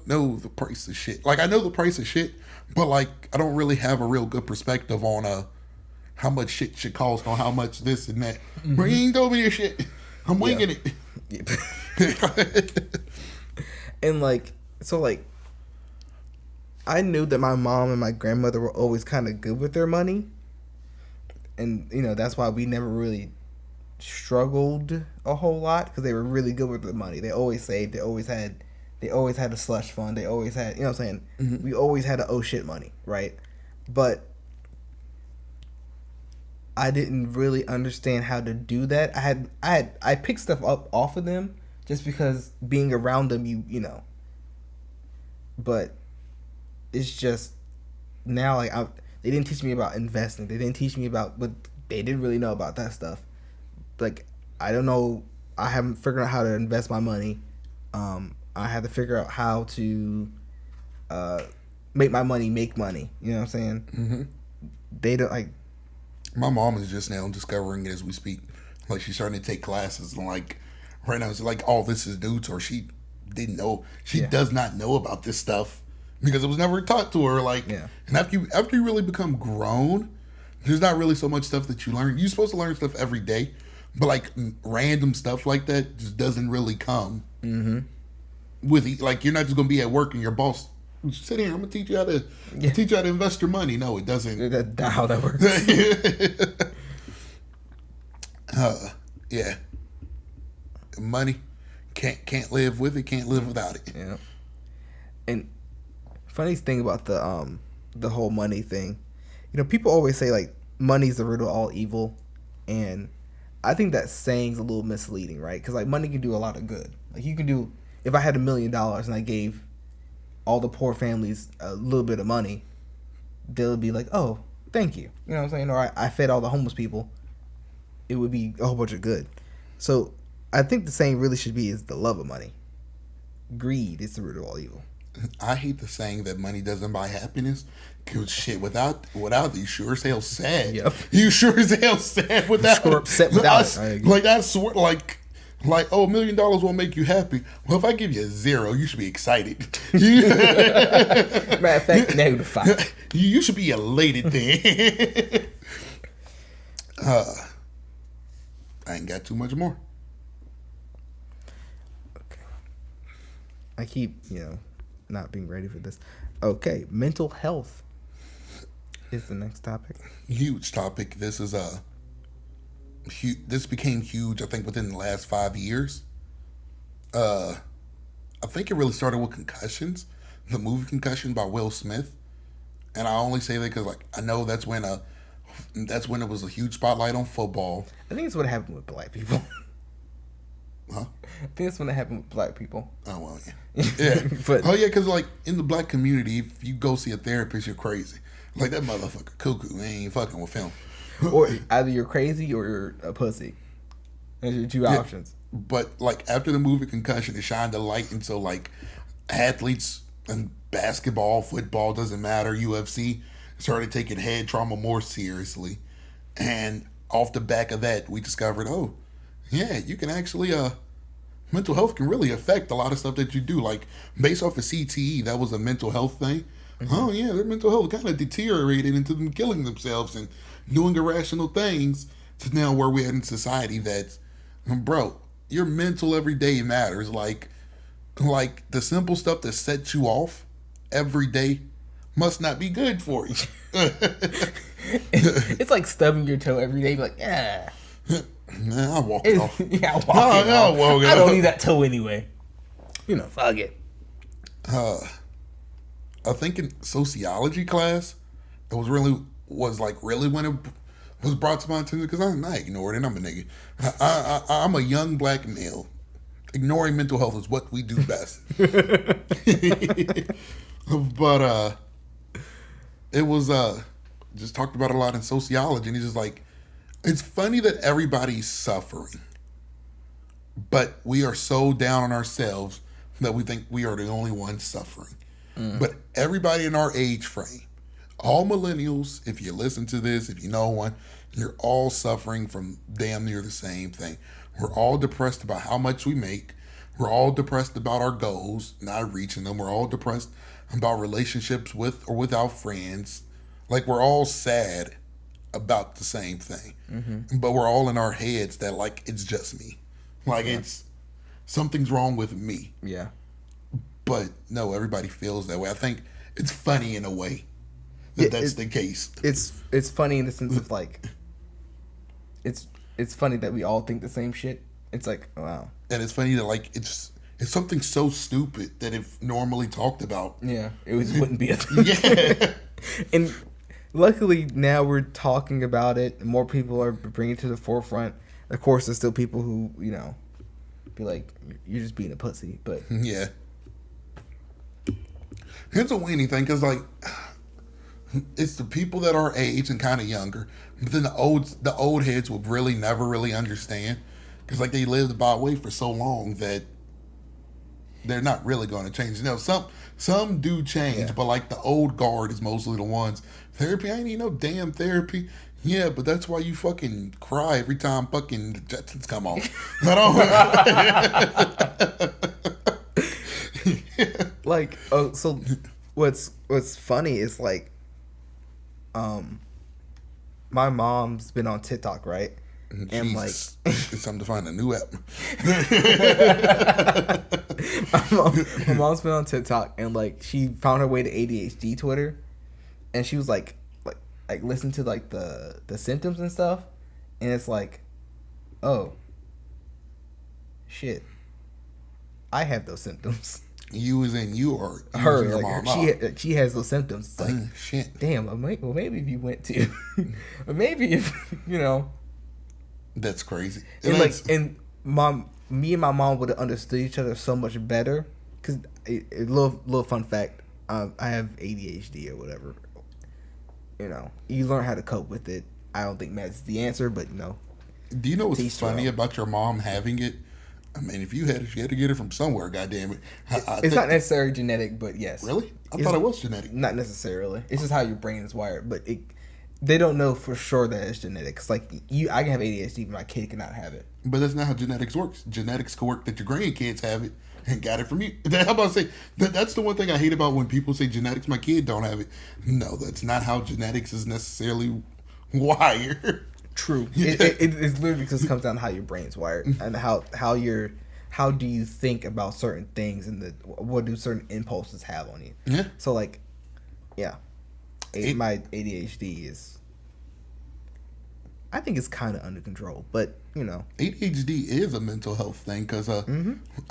know the price of shit. Like, I know the price of shit, but like I don't really have a real good perspective on how much shit should cost, on how much this and that. But you ain't told me your shit. I'm winging it. And like, so like, I knew that my mom and my grandmother were always kind of good with their money, and you know that's why we never really struggled a whole lot, because they were really good with the money. They always saved. They always had a slush fund. They always had, you know what I'm saying? We always had a oh shit money, right? But I didn't really understand how to do that. I picked stuff up off of them just because being around them, you know. But it's just now, like, they didn't teach me about investing. They didn't teach me about, but they didn't really know about that stuff. Like, I don't know. I haven't figured out how to invest my money. I had to figure out how to make my money make money. You know what I'm saying? They don't like. My mom is just now discovering it as we speak. Like, she's starting to take classes, and like right now it's like all this is new to her. She didn't know. She does not know about this stuff because it was never taught to her. Like, and after you really become grown, there's not really so much stuff that you learn. You're supposed to learn stuff every day, but like random stuff like that just doesn't really come. With, like, you're not just gonna be at work and your boss sit here, I'm gonna teach you how to invest your money. No, it doesn't. That's not how that works. Money can't live with it, can't live without it. Yeah. And funniest thing about the whole money thing, you know, people always say like money's the root of all evil, and I think that saying's a little misleading, right? Because like money can do a lot of good. Like, you can do, if I had $1 million and I gave all the poor families a little bit of money, they'll be like, oh, thank you. You know what I'm saying? Or I fed all the homeless people. It would be a whole bunch of good. So I think the saying really should be is the love of money. Greed is the root of all evil. I hate the saying that money doesn't buy happiness. Cause shit, without you sure as hell sad. Yep. You sure as hell sad without. Sure upset without it. Like I swear, like oh, $1 million won't make you happy. Well, if I give you a 0, you should be excited. Matter of fact, -5. You should be elated then. I ain't got too much more. Okay. I keep, not being ready for this. Okay, mental health is the next topic. Huge topic. This is this became huge, I think, within the last 5 years. I think it really started with Concussions, the movie Concussion by Will Smith. And I only say that because, like, I know that's when it was a huge spotlight on football. I think it's what happened with black people. Huh? I think that's when it happened with black people. Oh, well, yeah. Yeah. But, because, like, in the black community, if you go see a therapist, you're crazy. Like, that motherfucker cuckoo. They ain't fucking with him. Or either you're crazy or you're a pussy. Those are your two options. But, like, after the movie Concussion, it shined a light into, like, athletes and basketball, football, doesn't matter, UFC, started taking head trauma more seriously. And off the back of that, we discovered, oh, yeah, you can actually, mental health can really affect a lot of stuff that you do. Like, based off of CTE, that was a mental health thing. Mm-hmm. Oh, yeah, their mental health kind of deteriorated into them killing themselves and doing irrational things to now where we're in society that, bro, your mental every day matters. Like the simple stuff that sets you off every day must not be good for you. It's like stubbing your toe every day. Like, yeah. Nah, I'll walk it off. Yeah, I'll walk it off. I don't need that toe anyway. Fuck it. I think in sociology class, it was really when it was brought to my attention, because I ignored it. I'm a nigga. I'm a young black male. Ignoring mental health is what we do best. But it was just talked about a lot in sociology, and he's just like, it's funny that everybody's suffering, but we are so down on ourselves that we think we are the only ones suffering. But everybody in our age frame, all millennials, if you listen to this, if you know one, you're all suffering from damn near the same thing. We're all depressed about how much we make. We're all depressed about our goals, not reaching them. We're all depressed about relationships with or without friends. Like, we're all sad about the same thing. Mm-hmm. But we're all in our heads that, like, it's just me. Like, it's something's wrong with me. Yeah. But no, everybody feels that way. I think it's funny in a way that that's the case. It's funny in the sense of, like, it's funny that we all think the same shit. It's like, wow. And it's funny that, like, it's something so stupid that if normally talked about, yeah, it wouldn't be a thing. Yeah. And luckily now we're talking about it. More people are bringing it to the forefront. Of course, there's still people who be like, you're just being a pussy. But yeah, it's a weenie thing because, like, it's the people that are our age and kind of younger, but then the old heads will really never really understand because, like, they lived by way for so long that they're not really going to change. Some do change, but, like, the old guard is mostly the ones. Therapy, I ain't need no damn therapy. Yeah, but that's why you fucking cry every time fucking the Jetsons come on. Like, oh, so what's funny is, like, my mom's been on TikTok, right? And like, it's time to find a new app. my mom's been on TikTok, and like, she found her way to ADHD Twitter, and she was like listen to like the symptoms and stuff, and it's like, oh shit, I have those symptoms. You as in you or her, your like, mom? she has those symptoms. It's like, shit. Damn. Well, maybe if you went to, or maybe if That's crazy. And me and my mom would have understood each other so much better. Cause a little fun fact, I have ADHD or whatever. You learn how to cope with it. I don't think that's the answer, but Do you know what's funny about your mom having it? I mean, if you had it, you had to get it from somewhere. Goddamn it! It's not necessarily genetic, but yes. Really? I thought it was genetic. Not necessarily. It's just how your brain is wired. But they don't know for sure that it's genetic. It's like I can have ADHD, but my kid cannot have it. But that's not how genetics works. Genetics can work that your grandkids have it and got it from you. How about I say that's the one thing I hate about when people say genetics. My kid don't have it. No, that's not how genetics is necessarily wired. True. It's literally because it comes down to how your brain's wired and how do you think about certain things and what do certain impulses have on you. Yeah. So like, yeah, my ADHD is, I think it's kind of under control, but you know, ADHD is a mental health thing because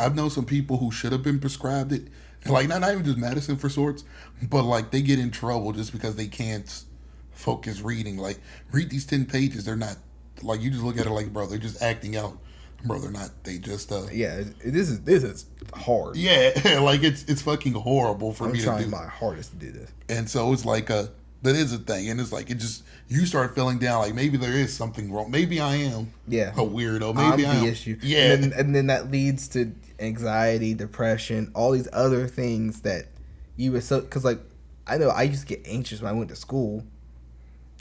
I've known some people who should have been prescribed it, like not even just medicine for sorts, but like they get in trouble just because they can't focus reading. Like, read these 10 pages. They're not, like, you just look at it like, bro, they're just acting out. Bro, they're not. They just yeah, this is hard. Yeah, like it's fucking horrible for me to do. I'm trying my hardest to do this. And so it's like that is a thing, and it's like you start feeling down, like maybe there is something wrong. Maybe I am a weirdo. Maybe I'm the issue. Yeah, and then that leads to anxiety, depression, all these other things that you were so, because like I know I used to get anxious when I went to school.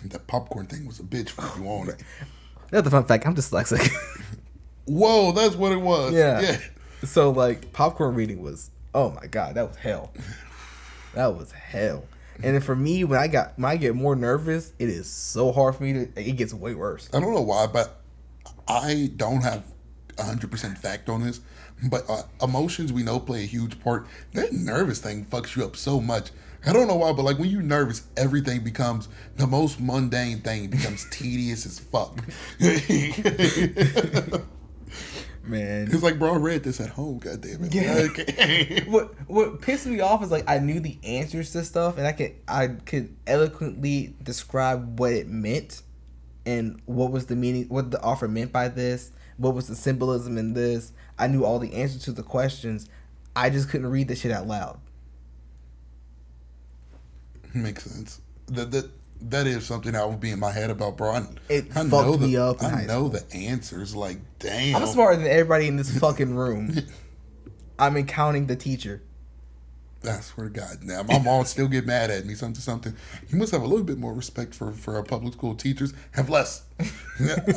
That popcorn thing was a bitch for you on it. Another fun fact, I'm dyslexic. Whoa, that's what it was. Yeah. So like popcorn reading was, oh my god, that was hell. That was hell. And then for me, when I get more nervous, it is so hard for me it gets way worse. I don't know why, but I don't have 100% fact on this. But emotions we know play a huge part. That nervous thing fucks you up so much. I don't know why, but like when you're nervous, everything becomes the most mundane thing becomes tedious as fuck. Man, it's like, bro, I read this at home. Goddamn it. Yeah. Okay. What pissed me off is like I knew the answers to stuff and I could eloquently describe what it meant and what was the meaning, what the author meant by this, what was the symbolism in this. I knew all the answers to the questions. I just couldn't read the shit out loud. Makes sense. That is something I would be in my head about, bro. I fucked me up. I know the answers. Like, damn. I'm smarter than everybody in this fucking room. I'm counting the teacher. I swear to God. Now, my mom still get mad at me. Something. You must have a little bit more respect for our public school teachers. Have less.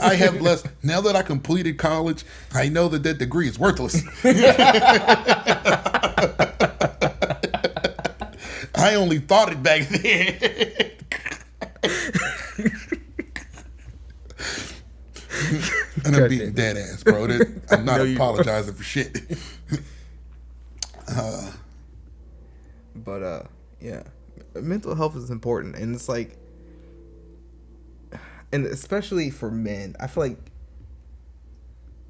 I have less. Now that I completed college, I know that degree is worthless. I only thought it back then. And I'm being dead ass, bro. I'm not apologizing for shit. But yeah, mental health is important, and it's like, and especially for men, I feel like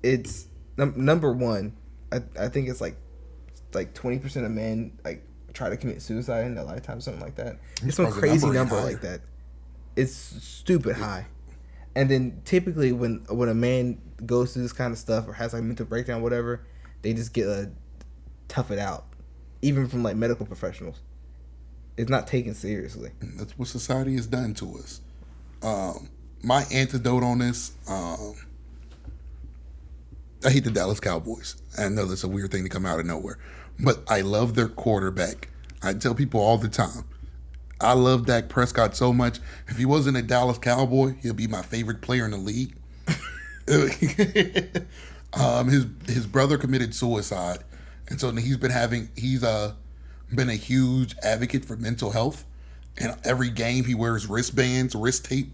it's number one. I think it's like 20% of men like try to commit suicide in their lifetime, something like that. It's some crazy number like that. It's stupid high. And then typically when a man goes through this kind of stuff or has like mental breakdown, whatever, they just get tough it out, even from like medical professionals. It's not taken seriously. That's what society has done to us. My antidote on this, I hate the Dallas Cowboys. I know that's a weird thing to come out of nowhere, but I love their quarterback. I tell people all the time, I love Dak Prescott so much. If he wasn't a Dallas Cowboy, he'll be my favorite player in the league. His brother committed suicide, and so he's been a huge advocate for mental health. And every game he wears wristbands, wrist tape,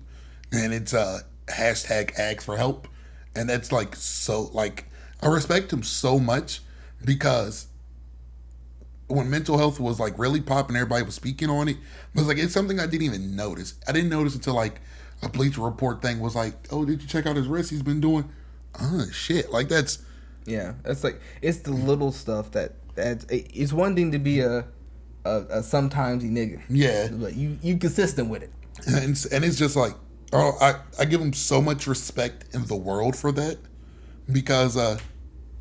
and it's hashtag ask for help. And that's like so like I respect him so much because when mental health was like really popping, everybody was speaking on it. But it's like it's something I didn't even notice. I didn't notice until like a Bleacher Report thing was like, "Oh, did you check out his wrist? He's been doing, shit." Like that's it's like it's the little stuff that it's one thing to be a sometimesy nigga. Yeah, but you consistent with it, and it's just like I give him so much respect in the world for that because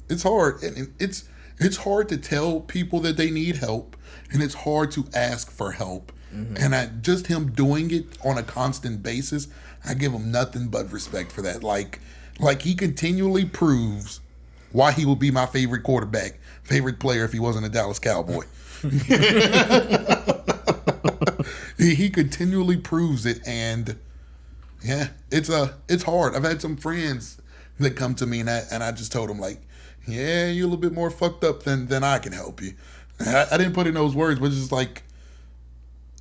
it's hard and it's hard to tell people that they need help, and it's hard to ask for help. Mm-hmm. And just him doing it on a constant basis, I give him nothing but respect for that. Like he continually proves why he would be my favorite quarterback, favorite player if he wasn't a Dallas Cowboy. He continually proves it, and yeah, it's hard. I've had some friends that come to me and I just told them like, yeah, you're a little bit more fucked up than I can help you. I didn't put in those words, but it's just like,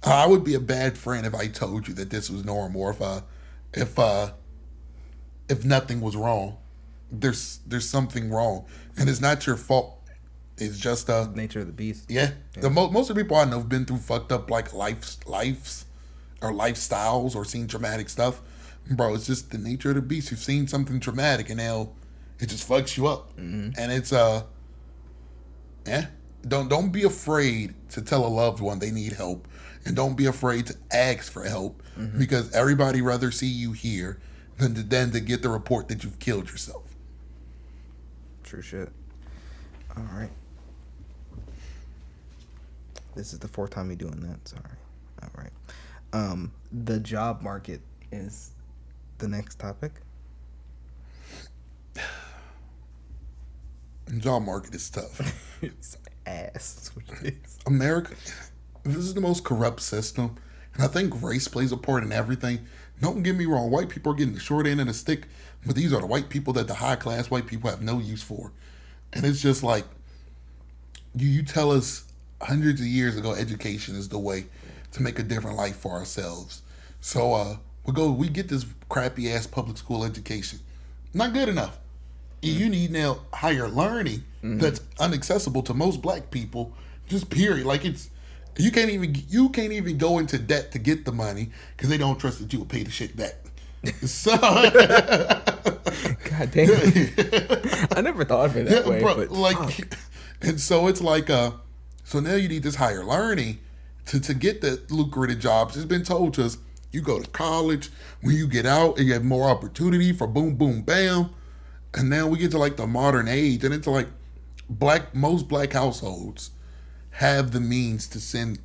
I would be a bad friend if I told you that this was normal, or if nothing was wrong. There's something wrong, and it's not your fault. It's just nature of the beast. Yeah. Most of the people I know have been through fucked up like lives or lifestyles or seen traumatic stuff. Bro, it's just the nature of the beast. You've seen something traumatic and now it just fucks you up. And it's don't be afraid to tell a loved one they need help, and don't be afraid to ask for help, because everybody rather see you here than to get the report that you've killed yourself. True shit. All right. This is the fourth time you're doing that. Sorry. All right. The job market is the next topic. Job market is tough. It's ass. That's what it is. America, this is the most corrupt system, and I think race plays a part in everything. Don't get me wrong, white people are getting the short end of the stick, but these are the white people that the high class white people have no use for. And it's just like, you tell us hundreds of years ago education is the way to make a different life for ourselves. So we get this crappy ass public school education. Not good enough. You need now higher learning that's inaccessible to most black people. Just period. Like you can't even go into debt to get the money because they don't trust that you will pay the shit back. So God damn. I never thought of it that way. Bro, but like, fuck. And so it's like so now you need this higher learning to get the lucrative jobs. It's been told to us, you go to college, when you get out and you have more opportunity for boom, boom, bam. And now we get to like the modern age, and it's like most black households have the means to send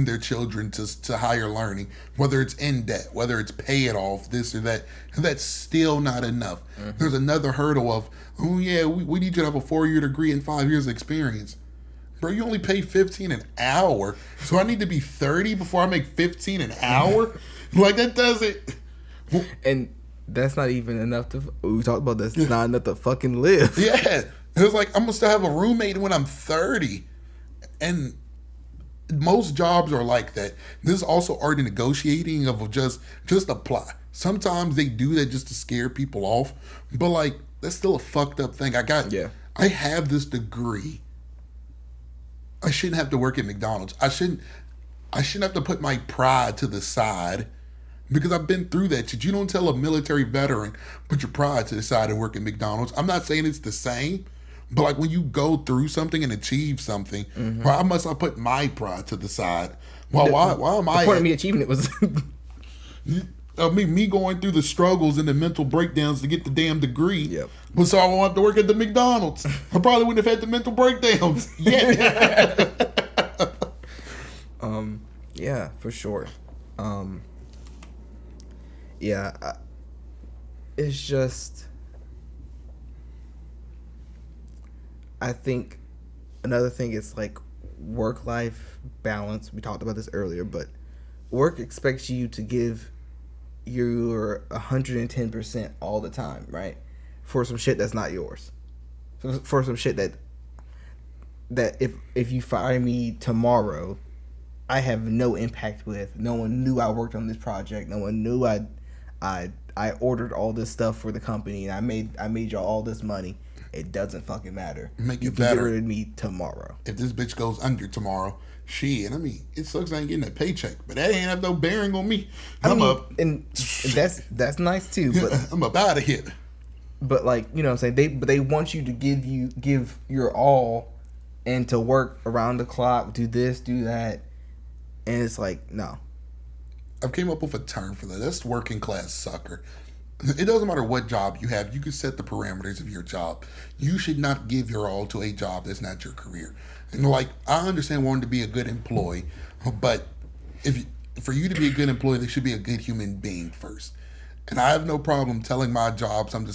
their children to higher learning, whether it's in debt, whether it's pay it off, this or that. And that's still not enough. There's another hurdle of, oh yeah, we need you to have a 4-year degree and 5 years of experience. Bro, you only pay $15 an hour, so I need to be 30 before I make $15 an hour? Like, that doesn't... And that's not even enough to... We talked about this. It's not enough to fucking live. Yeah. It's like, I'm going to still have a roommate when I'm 30. And most jobs are like that. This is also art of negotiating of just apply. Sometimes they do that just to scare people off. But, like, that's still a fucked up thing. I have this degree. I shouldn't have to work at McDonald's. I shouldn't have to put my pride to the side because I've been through that shit. You don't tell a military veteran, put your pride to the side and work at McDonald's. I'm not saying it's the same, but like when you go through something and achieve something, why must I put my pride to the side? Why am I? The point of me achieving it was... me going through the struggles and the mental breakdowns to get the damn degree. Yep. But so I won't have to work at the McDonald's. I probably wouldn't have had the mental breakdowns. Yeah. Yeah, for sure. It's just... I think another thing is like work-life balance. We talked about this earlier, but work expects you to give your 110% all the time, right? For some shit that's not yours. For some shit that if you fire me tomorrow, I have no impact with. No one knew I worked on this project. No one knew I ordered all this stuff for the company and I made y'all all this money. It doesn't fucking matter. Make you it can better. Get rid of me tomorrow. If this bitch goes under tomorrow, shit. I mean, it sucks I ain't getting a paycheck, but that ain't have no bearing on me. And that's nice too. But I'm up out of here. But like, you know what I'm saying, they want you to give your all and to work around the clock, do this, do that, and it's like, no. I've came up with a term for that. That's working class sucker. It doesn't matter what job you have. You can set the parameters of your job. You should not give your all to a job that's not your career. And like, I understand wanting to be a good employee, but for you to be a good employee, there should be a good human being first. And I have no problem telling my job something.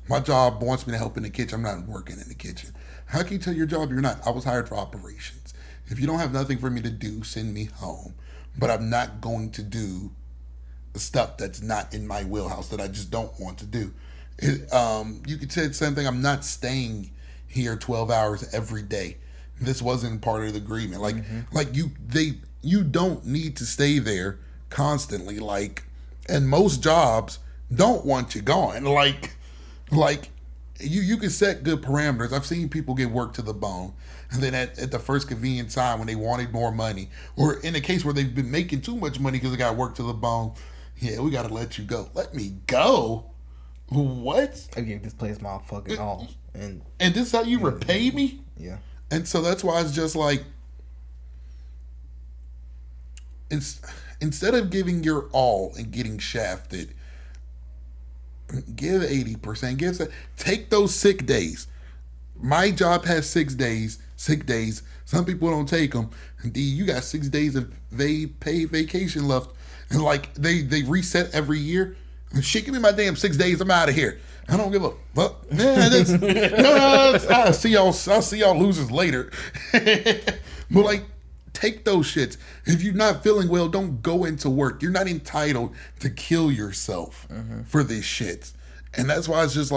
My job wants me to help in the kitchen. I'm not working in the kitchen. How can you tell your job you're not? I was hired for operations. If you don't have nothing for me to do, send me home. But I'm not going to do the stuff that's not in my wheelhouse that I just don't want to do. You could say the same thing. I'm not staying here 12 hours every day. This wasn't part of the agreement. You don't need to stay there constantly. And most jobs don't want you gone. You can set good parameters. I've seen people get worked to the bone, and then at the first convenient time when they wanted more money, or in a case where they've been making too much money because they got worked to the bone, yeah, we got to let you go. Let me go? What? I gave this place my fucking all, and this is how you repay me? Yeah. And so that's why it's just instead of giving your all and getting shafted, give 80%. Take those sick days. My job has 6 days. Sick days. Some people don't take them. You got 6 days of paid vacation left, and they reset every year. Shit, give me my damn 6 days. I'm out of here. I don't give a fuck. I'll see y'all losers later. But take those shits. If you're not feeling well, don't go into work. You're not entitled to kill yourself for this shit. And that's why it's just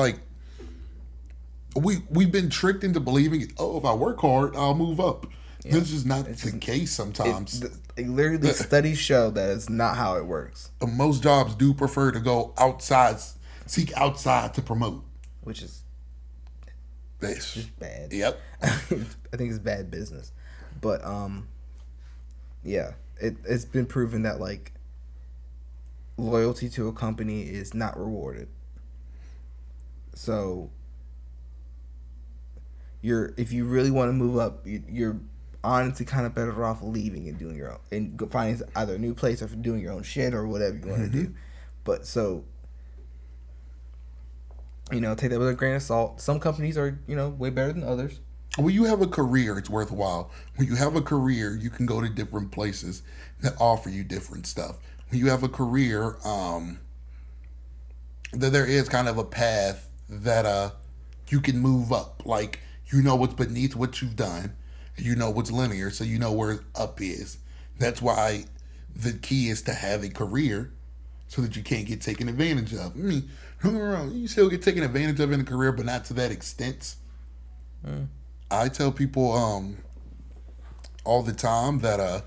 we've been tricked into believing, if I work hard, I'll move up. Yeah. That's just not the case sometimes. Literally, studies show that it's not how it works. Most jobs do prefer to go outside, seek outside to promote. Which is just bad. Yep. I think it's bad business. But, yeah, it's been proven that loyalty to a company is not rewarded. So if you really want to move up, you're honestly kind of better off leaving and doing your own, and finding either a new place or doing your own shit or whatever you want to do. But take that with a grain of salt. Some companies are way better than others. When you have a career, it's worthwhile. When you have a career, you can go to different places that offer you different stuff. When you have a career, that there is kind of a path that you can move up. What's beneath what you've done. You know what's linear, so you know where up is. That's why the key is to have a career so that you can't get taken advantage of. I mean, don't get me wrong, you still get taken advantage of in a career, but not to that extent. I tell people all the time that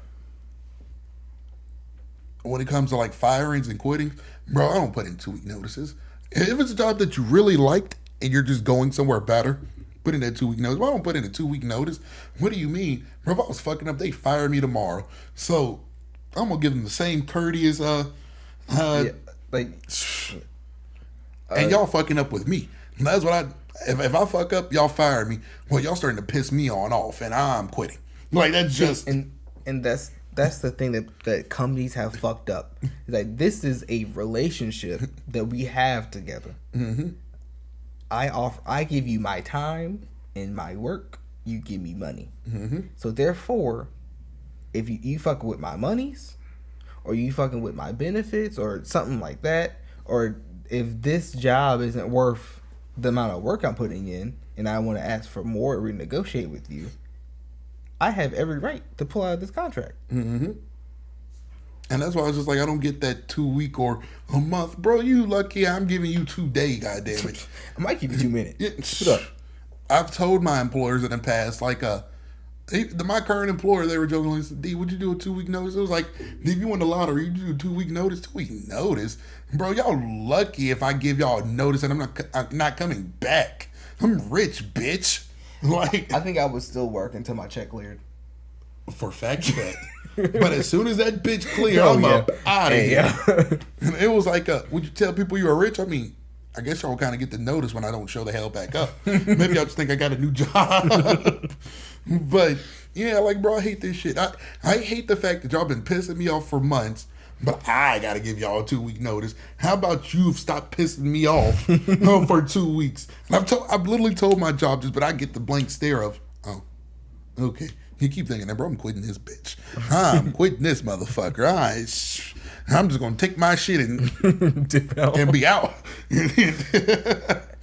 when it comes to firings and quitting, bro, I don't put in 2-week notices. If it's a job that you really liked and you're just going somewhere better, put in that 2-week notice. Well, I don't put in a 2-week notice. What do you mean? Bro, if I was fucking up, they fired me tomorrow. So I'm gonna give them the same courteous and y'all fucking up with me. And that's what if I fuck up, y'all fire me. Well, y'all starting to piss me off, and I'm quitting. That's just and that's the thing that companies have fucked up. This is a relationship that we have together. I give you my time and my work. You give me money. So therefore, if you fucking with my monies, or you fucking with my benefits, or something like that, or if this job isn't worth the amount of work I'm putting in, and I want to ask for more or renegotiate with you, I have every right to pull out of this contract. And that's why I was just I don't get that 2 week or a month. Bro, you lucky I'm giving you 2 days, goddammit. I might give you 2 minutes. Shut up. I've told my employers in the past, my current employer, they were joking, D, would you do a 2-week notice? It was D, if you won the lottery, you do a 2-week notice? 2-week notice? Bro, y'all lucky if I give y'all a notice and I'm not coming back. I'm rich, bitch. I think I would still work until my check cleared. For fact that. But as soon as that bitch clear, I'm up out of here. And it was would you tell people you were rich? I mean, I guess y'all kind of get the notice when I don't show the hell back up. Maybe y'all just think I got a new job. But yeah, bro, I hate this shit. I hate the fact that y'all been pissing me off for months, but I gotta give y'all a 2-week notice. How about you've stopped pissing me off for 2 weeks? And I've literally told my job this, but I get the blank stare of, oh, okay. You keep thinking that, bro, I'm quitting this bitch. I'm quitting this motherfucker. I'm just going to take my shit and be out.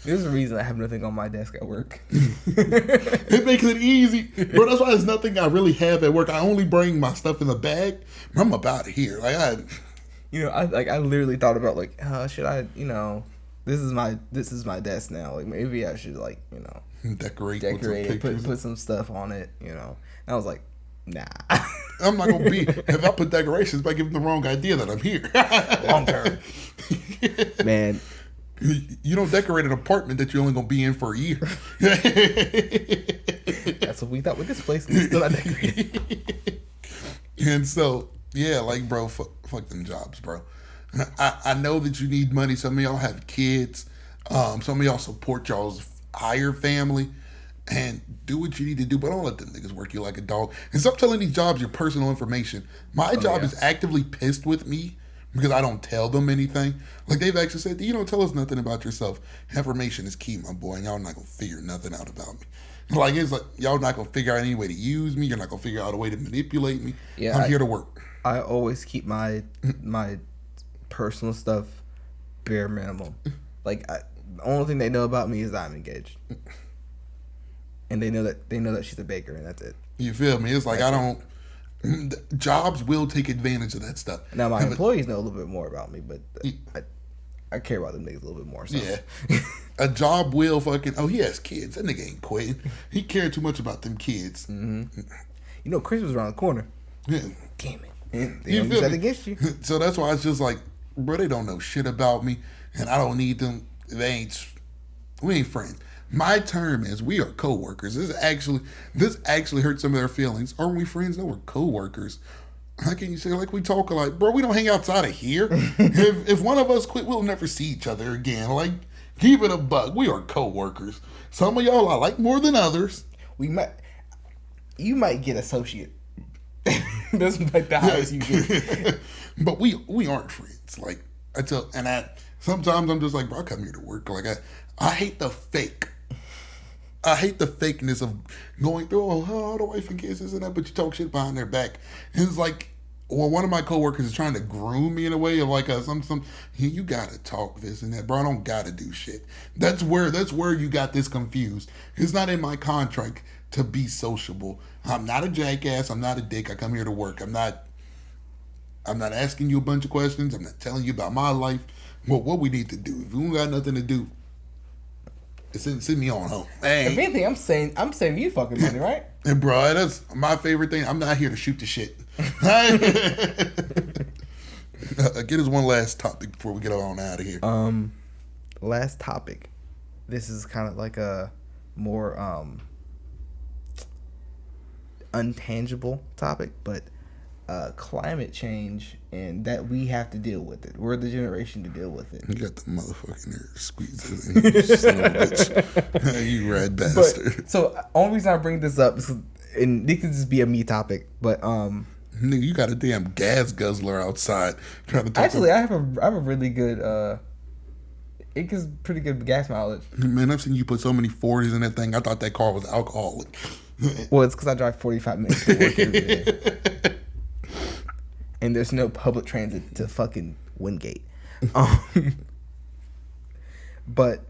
There's a reason I have nothing on my desk at work. It makes it easy, bro. That's why there's nothing I really have at work. I only bring my stuff in the bag. I'm about it here. Like I literally thought about like, should I, this is my desk now. Like maybe I should like, decorate it, put some stuff on it, And I was like, nah. I'm not gonna be if I put decorations by giving the wrong idea that I'm here. Long term, man. You don't decorate an apartment that you're only gonna be in for a year. That's what we thought with this place. And it's still not decorated. And so, yeah, like, bro, fuck them jobs, bro. I know that you need money. Some of y'all have kids. Some of y'all support y'all's higher family. And do what you need to do, but don't let them niggas work you like a dog. And stop telling these jobs your personal information. My job is actively pissed with me because I don't tell them anything. Like, they've actually said, you don't tell us nothing about yourself. Information is key, my boy, and y'all not going to figure nothing out about me. Like, it's like, y'all not going to figure out any way to use me. You're not going to figure out a way to manipulate me. Yeah, I'm here to work. I always keep my personal stuff bare minimum. Like, the only thing they know about me is that I'm engaged. And they know that she's a baker, and that's it. You feel me? It's like jobs will take advantage of that stuff. Now my employees know a little bit more about me, but I care about them niggas a little bit more. So. Yeah, a job will fucking. Oh, he has kids. That nigga ain't quitting. He cared too much about them kids. Mm-hmm. Christmas around the corner. Yeah. Damn it. And they don't use that against you. So that's why it's just like, bro, they don't know shit about me, and I don't need them. We ain't friends. My term is we are co-workers. This actually hurts some of their feelings. Aren't we friends? No, we're co-workers. How can you say like we talk like, bro, we don't hang outside of here. if one of us quit, we'll never see each other again. Like, keep it a buck. We are co-workers. Some of y'all I like more than others. You might get associate. That's like the highest you get. But we aren't friends. Like sometimes I'm just like, bro, I come here to work. Like I hate the fake. I hate the fakeness of going through, how the wife and kids, this and that, but you talk shit behind their back. And it's like, well, one of my coworkers is trying to groom me in a way of like, you gotta talk this and that, bro. I don't gotta do shit. That's where you got this confused. It's not in my contract to be sociable. I'm not a jackass. I'm not a dick. I come here to work. I'm not asking you a bunch of questions. I'm not telling you about my life. Well, what we need to do. If we don't got nothing to do, send me on home. Hey. If anything, I'm saving you fucking money, right? And bro, that's my favorite thing. I'm not here to shoot the shit. Get us one last topic before we get on out of here. Last topic. This is kind of like a more untangible topic, but climate change and that we have to deal with it. We're the generation to deal with it. You got the motherfucking nerve squeezes in you, son of a bitch. You red bastard. But, so only reason I bring this up is, and this could just be a me topic, but nigga, you got a damn gas guzzler outside trying to talk. Actually, I have a really good it gives pretty good gas mileage. Man, I've seen you put so many 40s in that thing. I thought that car was alcoholic. Well, it's because I drive 45 minutes to work every day. And there's no public transit to fucking Wingate. But,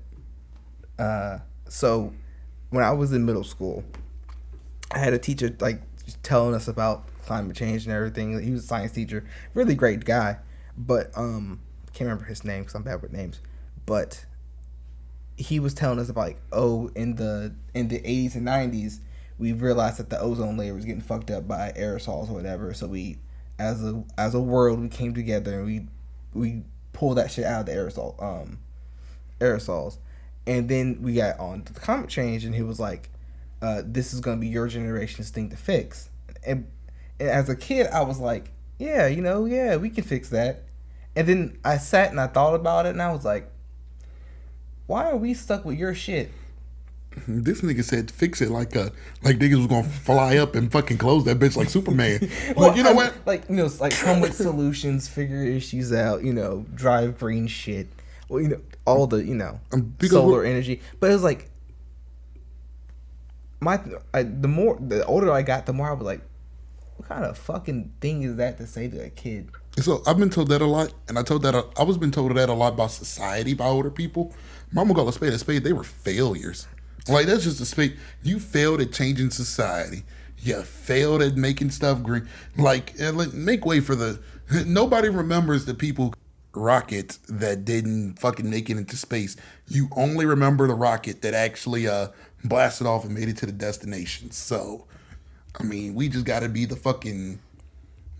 so when I was in middle school, I had a teacher like telling us about climate change and everything. He was a science teacher, really great guy, but can't remember his name because I'm bad with names. But he was telling us about in the 80s and 90s, we realized that the ozone layer was getting fucked up by aerosols or whatever. So we, as a world, we came together and we pulled that shit out of the aerosols. And then we got on to the climate change, and he was like, this is going to be your generation's thing to fix. And as a kid, I was like, yeah, we can fix that. And then I sat and I thought about it, and I was like, why are we stuck with your shit? This nigga said fix it like niggas was gonna fly up and fucking close that bitch like Superman. Well, like come with solutions, figure issues out, drive green shit. Well, all the solar energy. But it was like the older I got, the more I was like, what kind of fucking thing is that to say to a kid? So I've been told that a lot, and I was been told that a lot about society by older people. Mama called a spade. They were failures. Like, that's just a spade. You failed at changing society. You failed at making stuff green. Like, make way for the. Nobody remembers the people rocket that didn't fucking make it into space. You only remember the rocket that actually blasted off and made it to the destination. So, I mean, we just got to be the fucking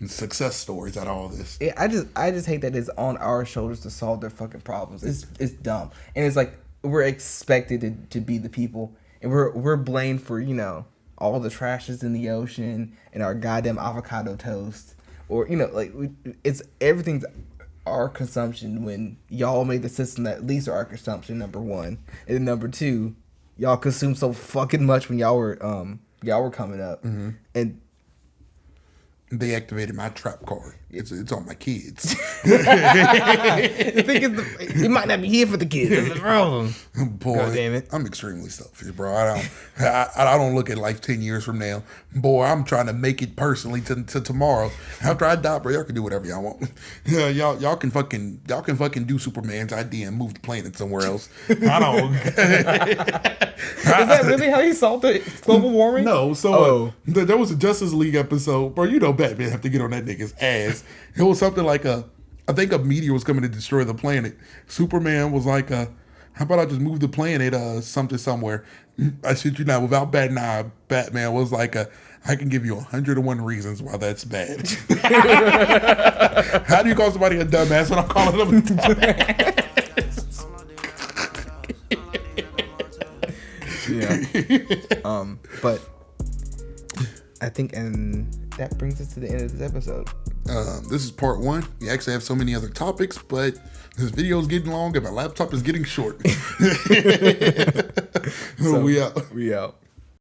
success stories out of all this. Yeah, I just hate that it's on our shoulders to solve their fucking problems. It's dumb, and it's like we're expected to be the people, and we're blamed for, you know, all the trash that's in the ocean and our goddamn avocado toast, or, you know, like it's everything's our consumption when y'all made the system that at least our consumption, number one, and then number two, y'all consumed so fucking much when y'all were coming up, and they activated my trap card. It's on my kids. The thing is, it might not be here for the kids. That's the problem. Boy, God damn it. I'm extremely selfish, bro. I don't look at life 10 years from now. Boy, I'm trying to make it personally to tomorrow. After I die, bro, y'all can do whatever y'all want. Yeah, y'all can fucking do Superman's idea and move the planet somewhere else. I don't. Is that really how he solved the global warming? No, so there was a Justice League episode, bro. You know Batman have to get on that nigga's ass. It was something like I think a meteor was coming to destroy the planet. Superman was like, how about I just move the planet somewhere? I shit you not, without batting an eye, Batman was like, I can give you 101 reasons why that's bad. How do you call somebody a dumbass when I'm calling them a dumbass? Yeah. But I think, and that brings us to the end of this episode. This is part one. We actually have so many other topics, but this video is getting long and my laptop is getting short. So we out. We out.